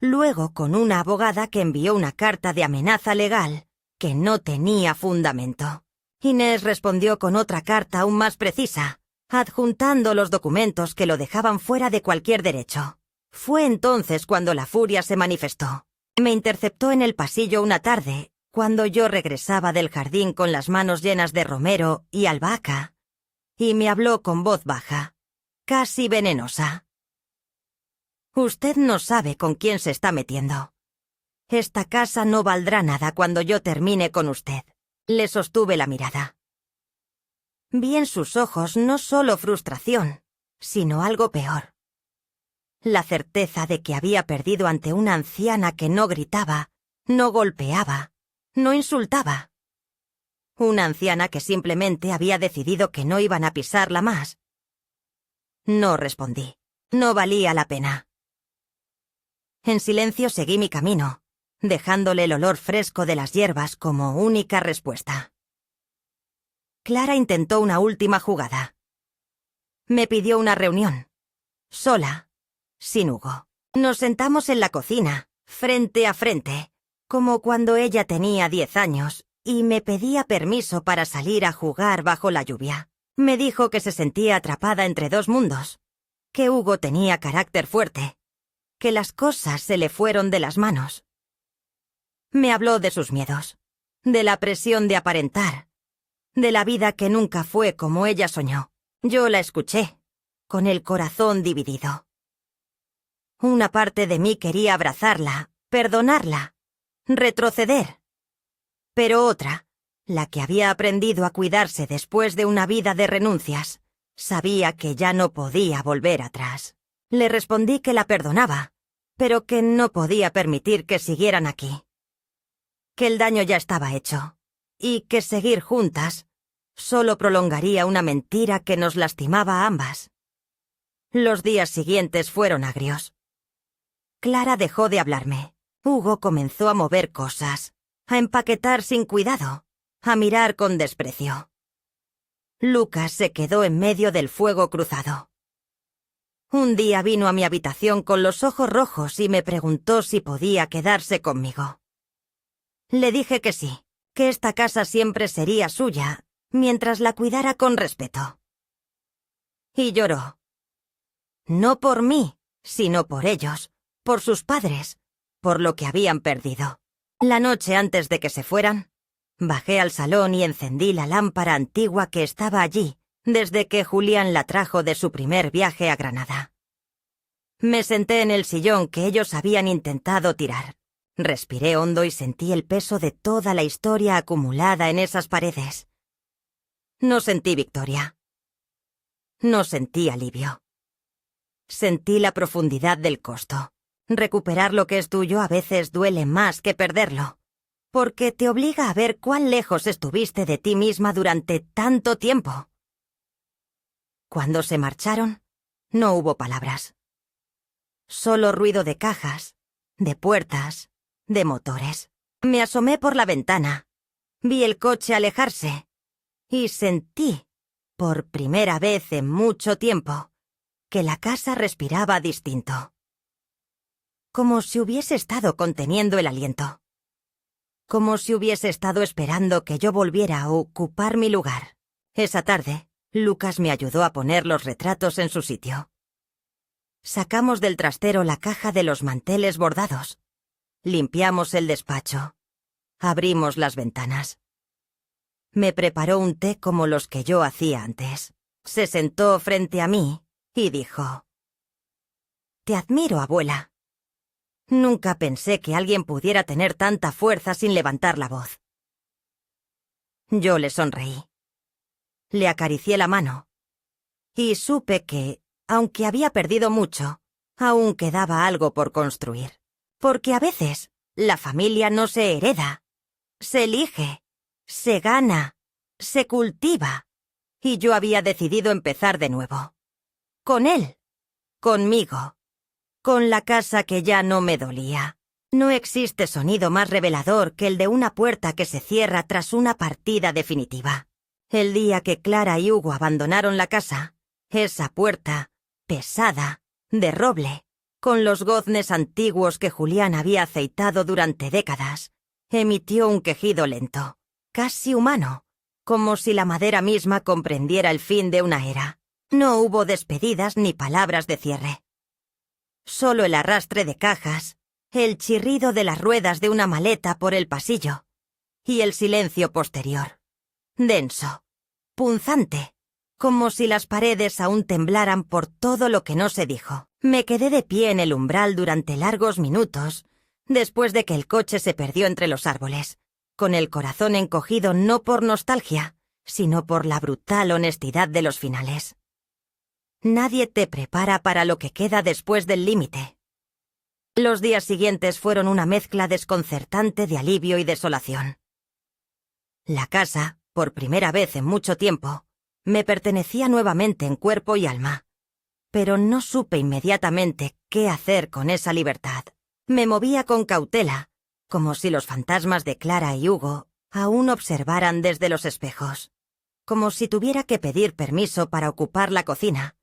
Luego con una abogada que envió una carta de amenaza legal que no tenía fundamento. Inés respondió con otra carta aún más precisa, adjuntando los documentos que lo dejaban fuera de cualquier derecho. Fue entonces cuando la furia se manifestó. Me interceptó en el pasillo una tarde, cuando yo regresaba del jardín con las manos llenas de romero y albahaca, y me habló con voz baja, casi venenosa. «Usted no sabe con quién se está metiendo. Esta casa no valdrá nada cuando yo termine con usted». Le sostuve la mirada. Vi en sus ojos no solo frustración, sino algo peor. La certeza de que había perdido ante una anciana que no gritaba, no golpeaba, no insultaba. Una anciana que simplemente había decidido que no iban a pisarla más. No respondí. No valía la pena. En silencio seguí mi camino, dejándole el olor fresco de las hierbas como única respuesta. Clara intentó una última jugada. Me pidió una reunión. Sola, sin Hugo. Nos sentamos en la cocina, frente a frente, como cuando ella tenía 10 años, y me pedía permiso para salir a jugar bajo la lluvia. Me dijo que se sentía atrapada entre dos mundos, que Hugo tenía carácter fuerte, que las cosas se le fueron de las manos. Me habló de sus miedos, de la presión de aparentar, de la vida que nunca fue como ella soñó. Yo la escuché, con el corazón dividido. Una parte de mí quería abrazarla, perdonarla, retroceder. Pero otra, la que había aprendido a cuidarse después de una vida de renuncias, sabía que ya no podía volver atrás. Le respondí que la perdonaba, pero que no podía permitir que siguieran aquí. Que el daño ya estaba hecho, y que seguir juntas solo prolongaría una mentira que nos lastimaba a ambas. Los días siguientes fueron agrios. Clara dejó de hablarme. Hugo comenzó a mover cosas, a empaquetar sin cuidado, a mirar con desprecio. Lucas se quedó en medio del fuego cruzado. Un día vino a mi habitación con los ojos rojos y me preguntó si podía quedarse conmigo. Le dije que sí, que esta casa siempre sería suya, mientras la cuidara con respeto. Y lloró. No por mí, sino por ellos, por sus padres, por lo que habían perdido. La noche antes de que se fueran, bajé al salón y encendí la lámpara antigua que estaba allí desde que Julián la trajo de su primer viaje a Granada. Me senté en el sillón que ellos habían intentado tirar. Respiré hondo y sentí el peso de toda la historia acumulada en esas paredes. No sentí victoria. No sentí alivio. Sentí la profundidad del costo. Recuperar lo que es tuyo a veces duele más que perderlo, porque te obliga a ver cuán lejos estuviste de ti misma durante tanto tiempo. Cuando se marcharon, no hubo palabras. Solo ruido de cajas, de puertas, de motores. Me asomé por la ventana, vi el coche alejarse y sentí, por primera vez en mucho tiempo, que la casa respiraba distinto. Como si hubiese estado conteniendo el aliento. Como si hubiese estado esperando que yo volviera a ocupar mi lugar. Esa tarde, Lucas me ayudó a poner los retratos en su sitio. Sacamos del trastero la caja de los manteles bordados. Limpiamos el despacho. Abrimos las ventanas. Me preparó un té como los que yo hacía antes. Se sentó frente a mí y dijo: «Te admiro, abuela. Nunca pensé que alguien pudiera tener tanta fuerza sin levantar la voz». Yo le sonreí. Le acaricié la mano. Y supe que, aunque había perdido mucho, aún quedaba algo por construir. Porque a veces la familia no se hereda, se elige, se gana, se cultiva. Y yo había decidido empezar de nuevo. Con él, conmigo, con la casa que ya no me dolía. No existe sonido más revelador que el de una puerta que se cierra tras una partida definitiva. El día que Clara y Hugo abandonaron la casa, esa puerta, pesada, de roble, con los goznes antiguos que Julián había aceitado durante décadas, emitió un quejido lento, casi humano, como si la madera misma comprendiera el fin de una era. No hubo despedidas ni palabras de cierre. Solo el arrastre de cajas, el chirrido de las ruedas de una maleta por el pasillo, y el silencio posterior, denso, punzante, como si las paredes aún temblaran por todo lo que no se dijo. Me quedé de pie en el umbral durante largos minutos, después de que el coche se perdió entre los árboles, con el corazón encogido no por nostalgia, sino por la brutal honestidad de los finales. Nadie te prepara para lo que queda después del límite. Los días siguientes fueron una mezcla desconcertante de alivio y desolación. La casa, por primera vez en mucho tiempo, me pertenecía nuevamente en cuerpo y alma, pero no supe inmediatamente qué hacer con esa libertad. Me movía con cautela, como si los fantasmas de Clara y Hugo aún observaran desde los espejos, como si tuviera que pedir permiso para ocupar la cocina,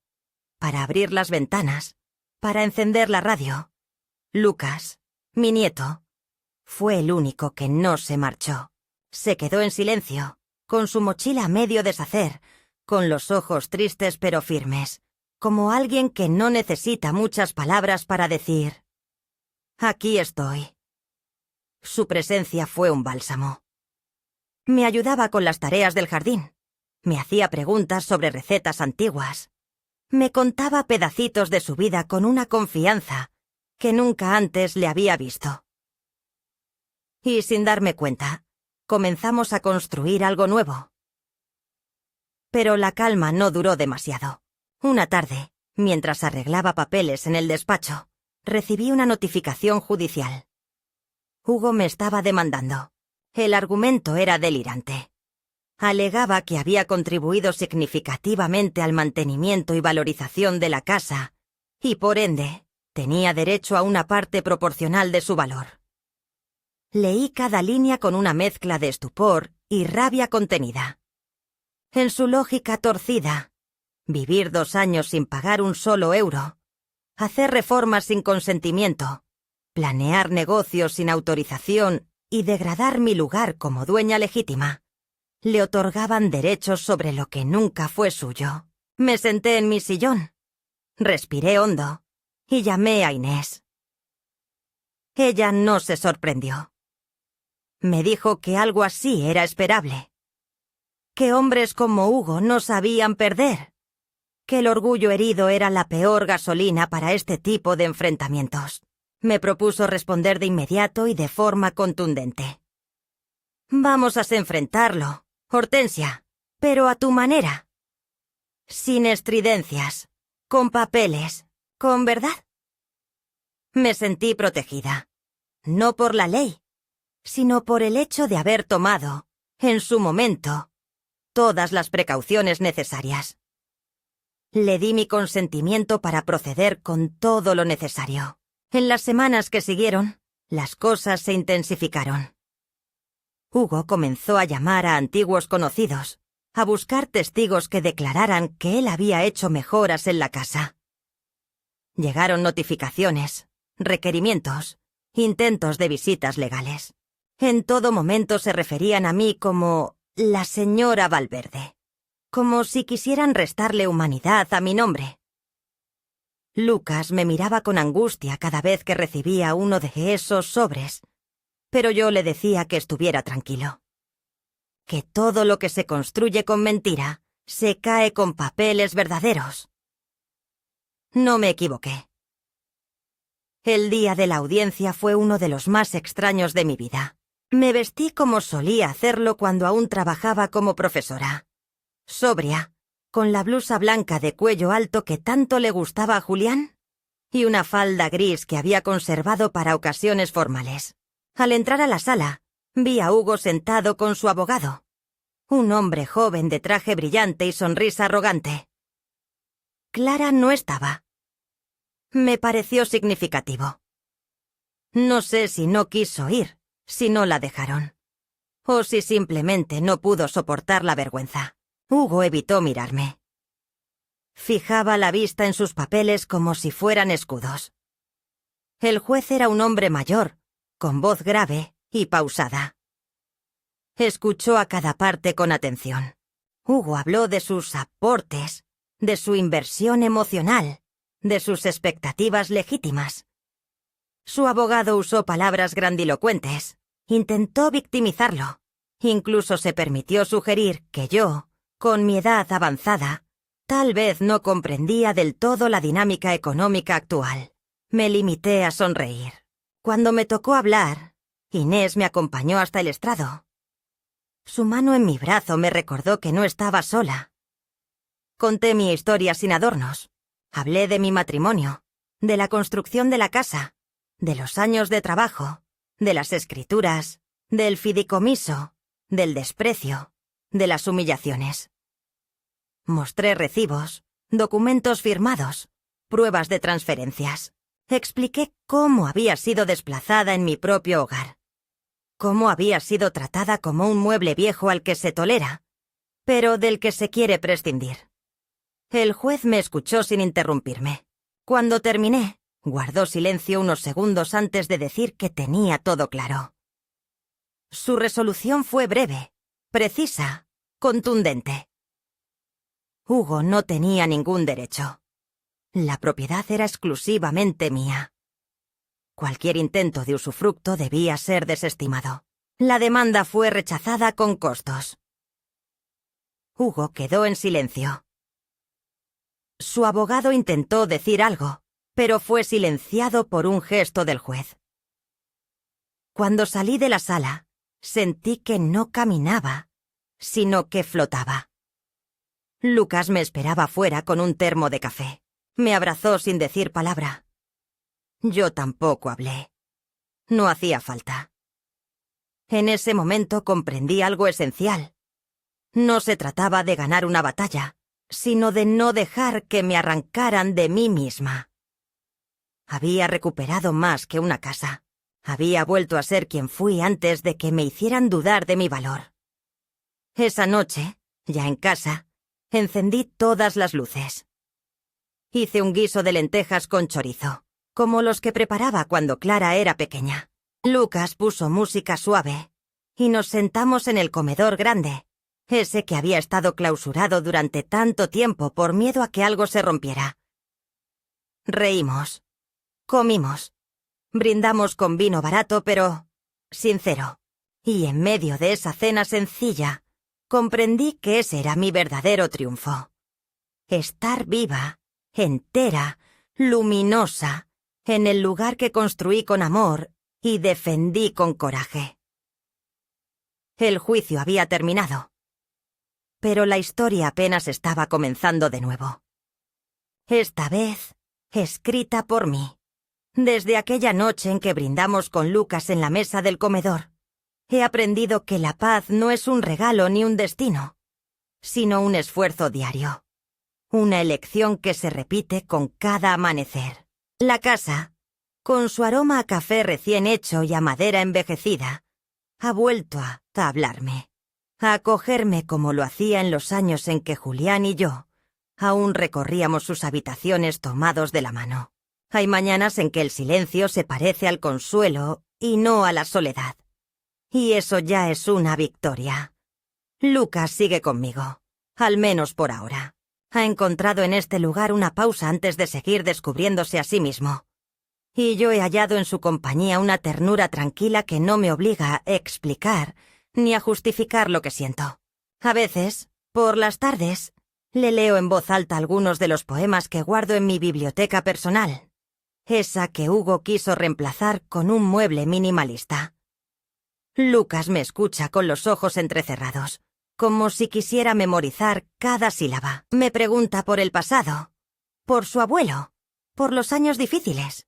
para abrir las ventanas, para encender la radio. Lucas, mi nieto, fue el único que no se marchó. Se quedó en silencio, con su mochila a medio deshacer, con los ojos tristes pero firmes, como alguien que no necesita muchas palabras para decir: «Aquí estoy». Su presencia fue un bálsamo. Me ayudaba con las tareas del jardín, me hacía preguntas sobre recetas antiguas, me contaba pedacitos de su vida con una confianza que nunca antes le había visto. Y sin darme cuenta, comenzamos a construir algo nuevo. Pero la calma no duró demasiado. Una tarde, mientras arreglaba papeles en el despacho, recibí una notificación judicial. Hugo me estaba demandando. El argumento era delirante. Alegaba que había contribuido significativamente al mantenimiento y valorización de la casa, y por ende, tenía derecho a una parte proporcional de su valor. Leí cada línea con una mezcla de estupor y rabia contenida. En su lógica torcida, vivir 2 años sin pagar un solo euro, hacer reformas sin consentimiento, planear negocios sin autorización y degradar mi lugar como dueña legítima, le otorgaban derechos sobre lo que nunca fue suyo. Me senté en mi sillón, respiré hondo y llamé a Inés. Ella no se sorprendió. Me dijo que algo así era esperable, que hombres como Hugo no sabían perder, que el orgullo herido era la peor gasolina para este tipo de enfrentamientos. Me propuso responder de inmediato y de forma contundente. «Vamos a enfrentarlo, Hortensia, pero a tu manera. Sin estridencias, con papeles, con verdad». Me sentí protegida, no por la ley, sino por el hecho de haber tomado, en su momento, todas las precauciones necesarias. Le di mi consentimiento para proceder con todo lo necesario. En las semanas que siguieron, las cosas se intensificaron. Hugo comenzó a llamar a antiguos conocidos, a buscar testigos que declararan que él había hecho mejoras en la casa. Llegaron notificaciones, requerimientos, intentos de visitas legales. En todo momento se referían a mí como la señora Valverde, como si quisieran restarle humanidad a mi nombre. Lucas me miraba con angustia cada vez que recibía uno de esos sobres, pero yo le decía que estuviera tranquilo. Que todo lo que se construye con mentira se cae con papeles verdaderos. No me equivoqué. El día de la audiencia fue uno de los más extraños de mi vida. Me vestí como solía hacerlo cuando aún trabajaba como profesora. Sobria, con la blusa blanca de cuello alto que tanto le gustaba a Julián, y una falda gris que había conservado para ocasiones formales. Al entrar a la sala, vi a Hugo sentado con su abogado. Un hombre joven de traje brillante y sonrisa arrogante. Clara no estaba. Me pareció significativo. No sé si no quiso ir, si no la dejaron, o si simplemente no pudo soportar la vergüenza. Hugo evitó mirarme. Fijaba la vista en sus papeles como si fueran escudos. El juez era un hombre mayor, con voz grave y pausada. Escuchó a cada parte con atención. Hugo habló de sus aportes, de su inversión emocional, de sus expectativas legítimas. Su abogado usó palabras grandilocuentes, intentó victimizarlo, incluso se permitió sugerir que yo, con mi edad avanzada, tal vez no comprendía del todo la dinámica económica actual. Me limité a sonreír. Cuando me tocó hablar, Inés me acompañó hasta el estrado. Su mano en mi brazo me recordó que no estaba sola. Conté mi historia sin adornos. Hablé de mi matrimonio, de la construcción de la casa, de los años de trabajo, de las escrituras, del fideicomiso, del desprecio, de las humillaciones. Mostré recibos, documentos firmados, pruebas de transferencias. Expliqué cómo había sido desplazada en mi propio hogar, cómo había sido tratada como un mueble viejo al que se tolera, pero del que se quiere prescindir. El juez me escuchó sin interrumpirme. Cuando terminé, guardó silencio unos segundos antes de decir que tenía todo claro. Su resolución fue breve, precisa, contundente. Hugo no tenía ningún derecho. La propiedad era exclusivamente mía. Cualquier intento de usufructo debía ser desestimado. La demanda fue rechazada con costos. Hugo quedó en silencio. Su abogado intentó decir algo, pero fue silenciado por un gesto del juez. Cuando salí de la sala, sentí que no caminaba, sino que flotaba. Lucas me esperaba fuera con un termo de café. Me abrazó sin decir palabra. Yo tampoco hablé. No hacía falta. En ese momento comprendí algo esencial. No se trataba de ganar una batalla, sino de no dejar que me arrancaran de mí misma. Había recuperado más que una casa. Había vuelto a ser quien fui antes de que me hicieran dudar de mi valor. Esa noche, ya en casa, encendí todas las luces. Hice un guiso de lentejas con chorizo, como los que preparaba cuando Clara era pequeña. Lucas puso música suave, y nos sentamos en el comedor grande, ese que había estado clausurado durante tanto tiempo por miedo a que algo se rompiera. Reímos, comimos, brindamos con vino barato pero sincero, y en medio de esa cena sencilla, comprendí que ese era mi verdadero triunfo. Estar viva, entera, luminosa, en el lugar que construí con amor y defendí con coraje. El juicio había terminado, pero la historia apenas estaba comenzando de nuevo. Esta vez, escrita por mí. Desde aquella noche en que brindamos con Lucas en la mesa del comedor, he aprendido que la paz no es un regalo ni un destino, sino un esfuerzo diario. Una elección que se repite con cada amanecer. La casa, con su aroma a café recién hecho y a madera envejecida, ha vuelto a hablarme, a acogerme como lo hacía en los años en que Julián y yo aún recorríamos sus habitaciones tomados de la mano. Hay mañanas en que el silencio se parece al consuelo y no a la soledad. Y eso ya es una victoria. Lucas sigue conmigo, al menos por ahora. Ha encontrado en este lugar una pausa antes de seguir descubriéndose a sí mismo. Y yo he hallado en su compañía una ternura tranquila que no me obliga a explicar ni a justificar lo que siento. A veces, por las tardes, le leo en voz alta algunos de los poemas que guardo en mi biblioteca personal, esa que Hugo quiso reemplazar con un mueble minimalista. Lucas me escucha con los ojos entrecerrados, como si quisiera memorizar cada sílaba. Me pregunta por el pasado, por su abuelo, por los años difíciles.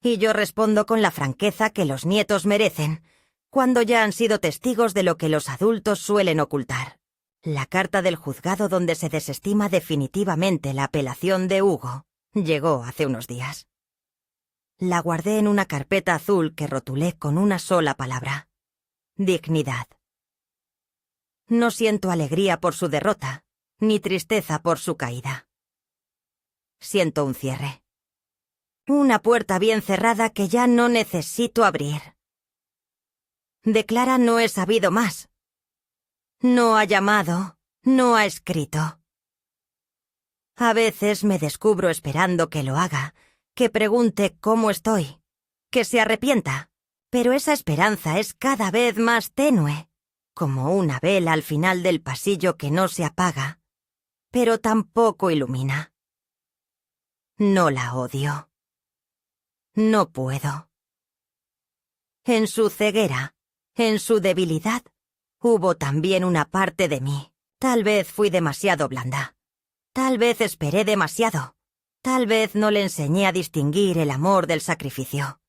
Y yo respondo con la franqueza que los nietos merecen, cuando ya han sido testigos de lo que los adultos suelen ocultar. La carta del juzgado donde se desestima definitivamente la apelación de Hugo llegó hace unos días. La guardé en una carpeta azul que rotulé con una sola palabra: dignidad. No siento alegría por su derrota, ni tristeza por su caída. Siento un cierre. Una puerta bien cerrada que ya no necesito abrir. De Clara no he sabido más. No ha llamado, no ha escrito. A veces me descubro esperando que lo haga, que pregunte cómo estoy, que se arrepienta, pero esa esperanza es cada vez más tenue, como una vela al final del pasillo que no se apaga, pero tampoco ilumina. No la odio. No puedo. En su ceguera, en su debilidad, hubo también una parte de mí. Tal vez fui demasiado blanda. Tal vez esperé demasiado. Tal vez no le enseñé a distinguir el amor del sacrificio.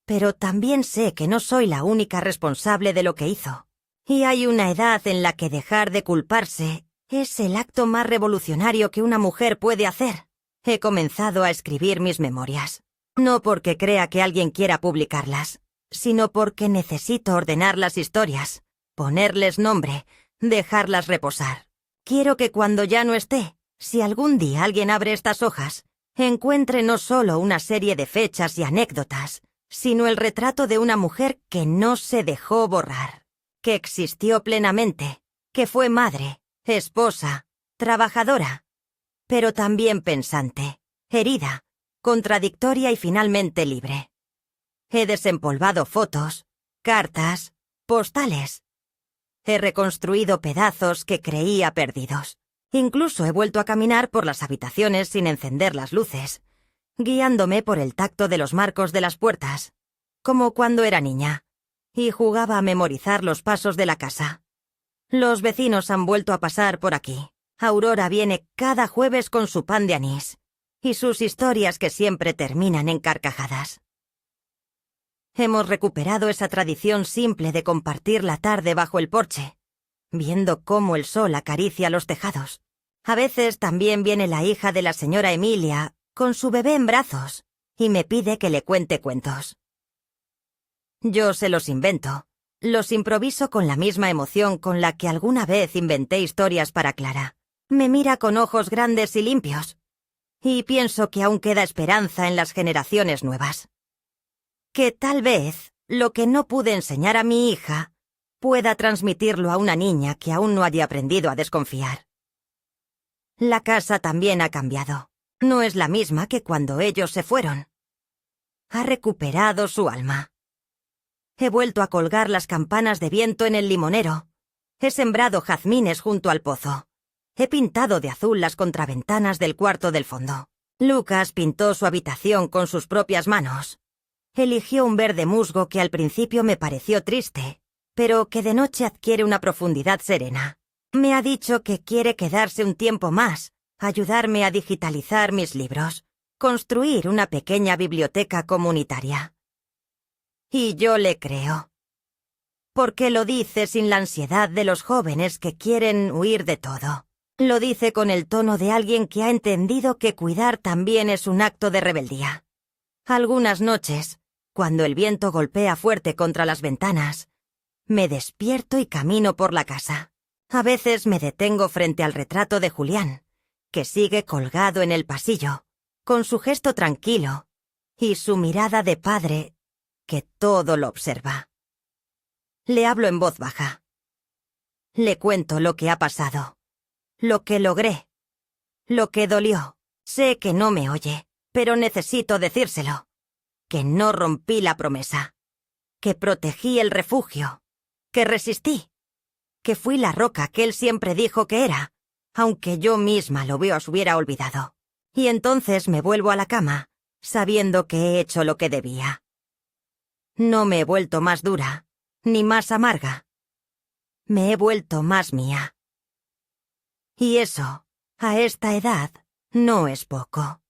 Pero también sé que no soy la única responsable de lo que hizo. Y hay una edad en la que dejar de culparse es el acto más revolucionario que una mujer puede hacer. He comenzado a escribir mis memorias. No porque crea que alguien quiera publicarlas, sino porque necesito ordenar las historias, ponerles nombre, dejarlas reposar. Quiero que cuando ya no esté, si algún día alguien abre estas hojas, encuentre no solo una serie de fechas y anécdotas, sino el retrato de una mujer que no se dejó borrar, que existió plenamente, que fue madre, esposa, trabajadora, pero también pensante, herida, contradictoria y finalmente libre. He desempolvado fotos, cartas, postales. He reconstruido pedazos que creía perdidos. Incluso he vuelto a caminar por las habitaciones sin encender las luces, guiándome por el tacto de los marcos de las puertas, como cuando era niña, y jugaba a memorizar los pasos de la casa. Los vecinos han vuelto a pasar por aquí. Aurora viene cada jueves con su pan de anís y sus historias que siempre terminan en carcajadas. Hemos recuperado esa tradición simple de compartir la tarde bajo el porche, viendo cómo el sol acaricia los tejados. A veces también viene la hija de la señora Emilia, con su bebé en brazos, y me pide que le cuente cuentos. Yo se los invento, los improviso con la misma emoción con la que alguna vez inventé historias para Clara. Me mira con ojos grandes y limpios, y pienso que aún queda esperanza en las generaciones nuevas. Que tal vez lo que no pude enseñar a mi hija pueda transmitirlo a una niña que aún no haya aprendido a desconfiar. La casa también ha cambiado. No es la misma que cuando ellos se fueron. Ha recuperado su alma. He vuelto a colgar las campanas de viento en el limonero. He sembrado jazmines junto al pozo. He pintado de azul las contraventanas del cuarto del fondo. Lucas pintó su habitación con sus propias manos. Eligió un verde musgo que al principio me pareció triste, pero que de noche adquiere una profundidad serena. Me ha dicho que quiere quedarse un tiempo más, ayudarme a digitalizar mis libros, construir una pequeña biblioteca comunitaria. Y yo le creo. Porque lo dice sin la ansiedad de los jóvenes que quieren huir de todo. Lo dice con el tono de alguien que ha entendido que cuidar también es un acto de rebeldía. Algunas noches, cuando el viento golpea fuerte contra las ventanas, me despierto y camino por la casa. A veces me detengo frente al retrato de Julián, que sigue colgado en el pasillo, con su gesto tranquilo y su mirada de padre, que todo lo observa. Le hablo en voz baja. Le cuento lo que ha pasado, lo que logré, lo que dolió. Sé que no me oye, pero necesito decírselo. Que no rompí la promesa. Que protegí el refugio. Que resistí. Que fui la roca que él siempre dijo que era, aunque yo misma lo hubiera olvidado. Y entonces me vuelvo a la cama, sabiendo que he hecho lo que debía. No me he vuelto más dura, ni más amarga. Me he vuelto más mía. Y eso, a esta edad, no es poco.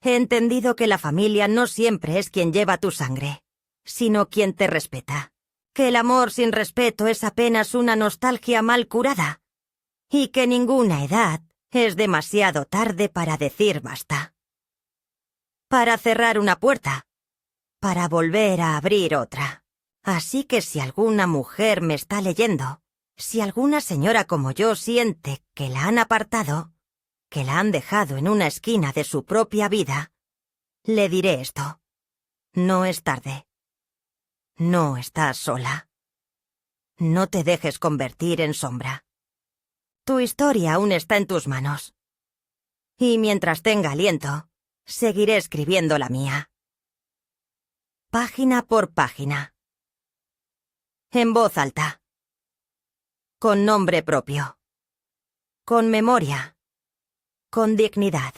He entendido que la familia no siempre es quien lleva tu sangre, sino quien te respeta. Que el amor sin respeto es apenas una nostalgia mal curada. Y que ninguna edad es demasiado tarde para decir basta. Para cerrar una puerta. Para volver a abrir otra. Así que si alguna mujer me está leyendo, si alguna señora como yo siente que la han apartado, que la han dejado en una esquina de su propia vida, le diré esto. No es tarde. No estás sola. No te dejes convertir en sombra. Tu historia aún está en tus manos. Y mientras tenga aliento, seguiré escribiendo la mía. Página por página. En voz alta. Con nombre propio. Con memoria. Con dignidad.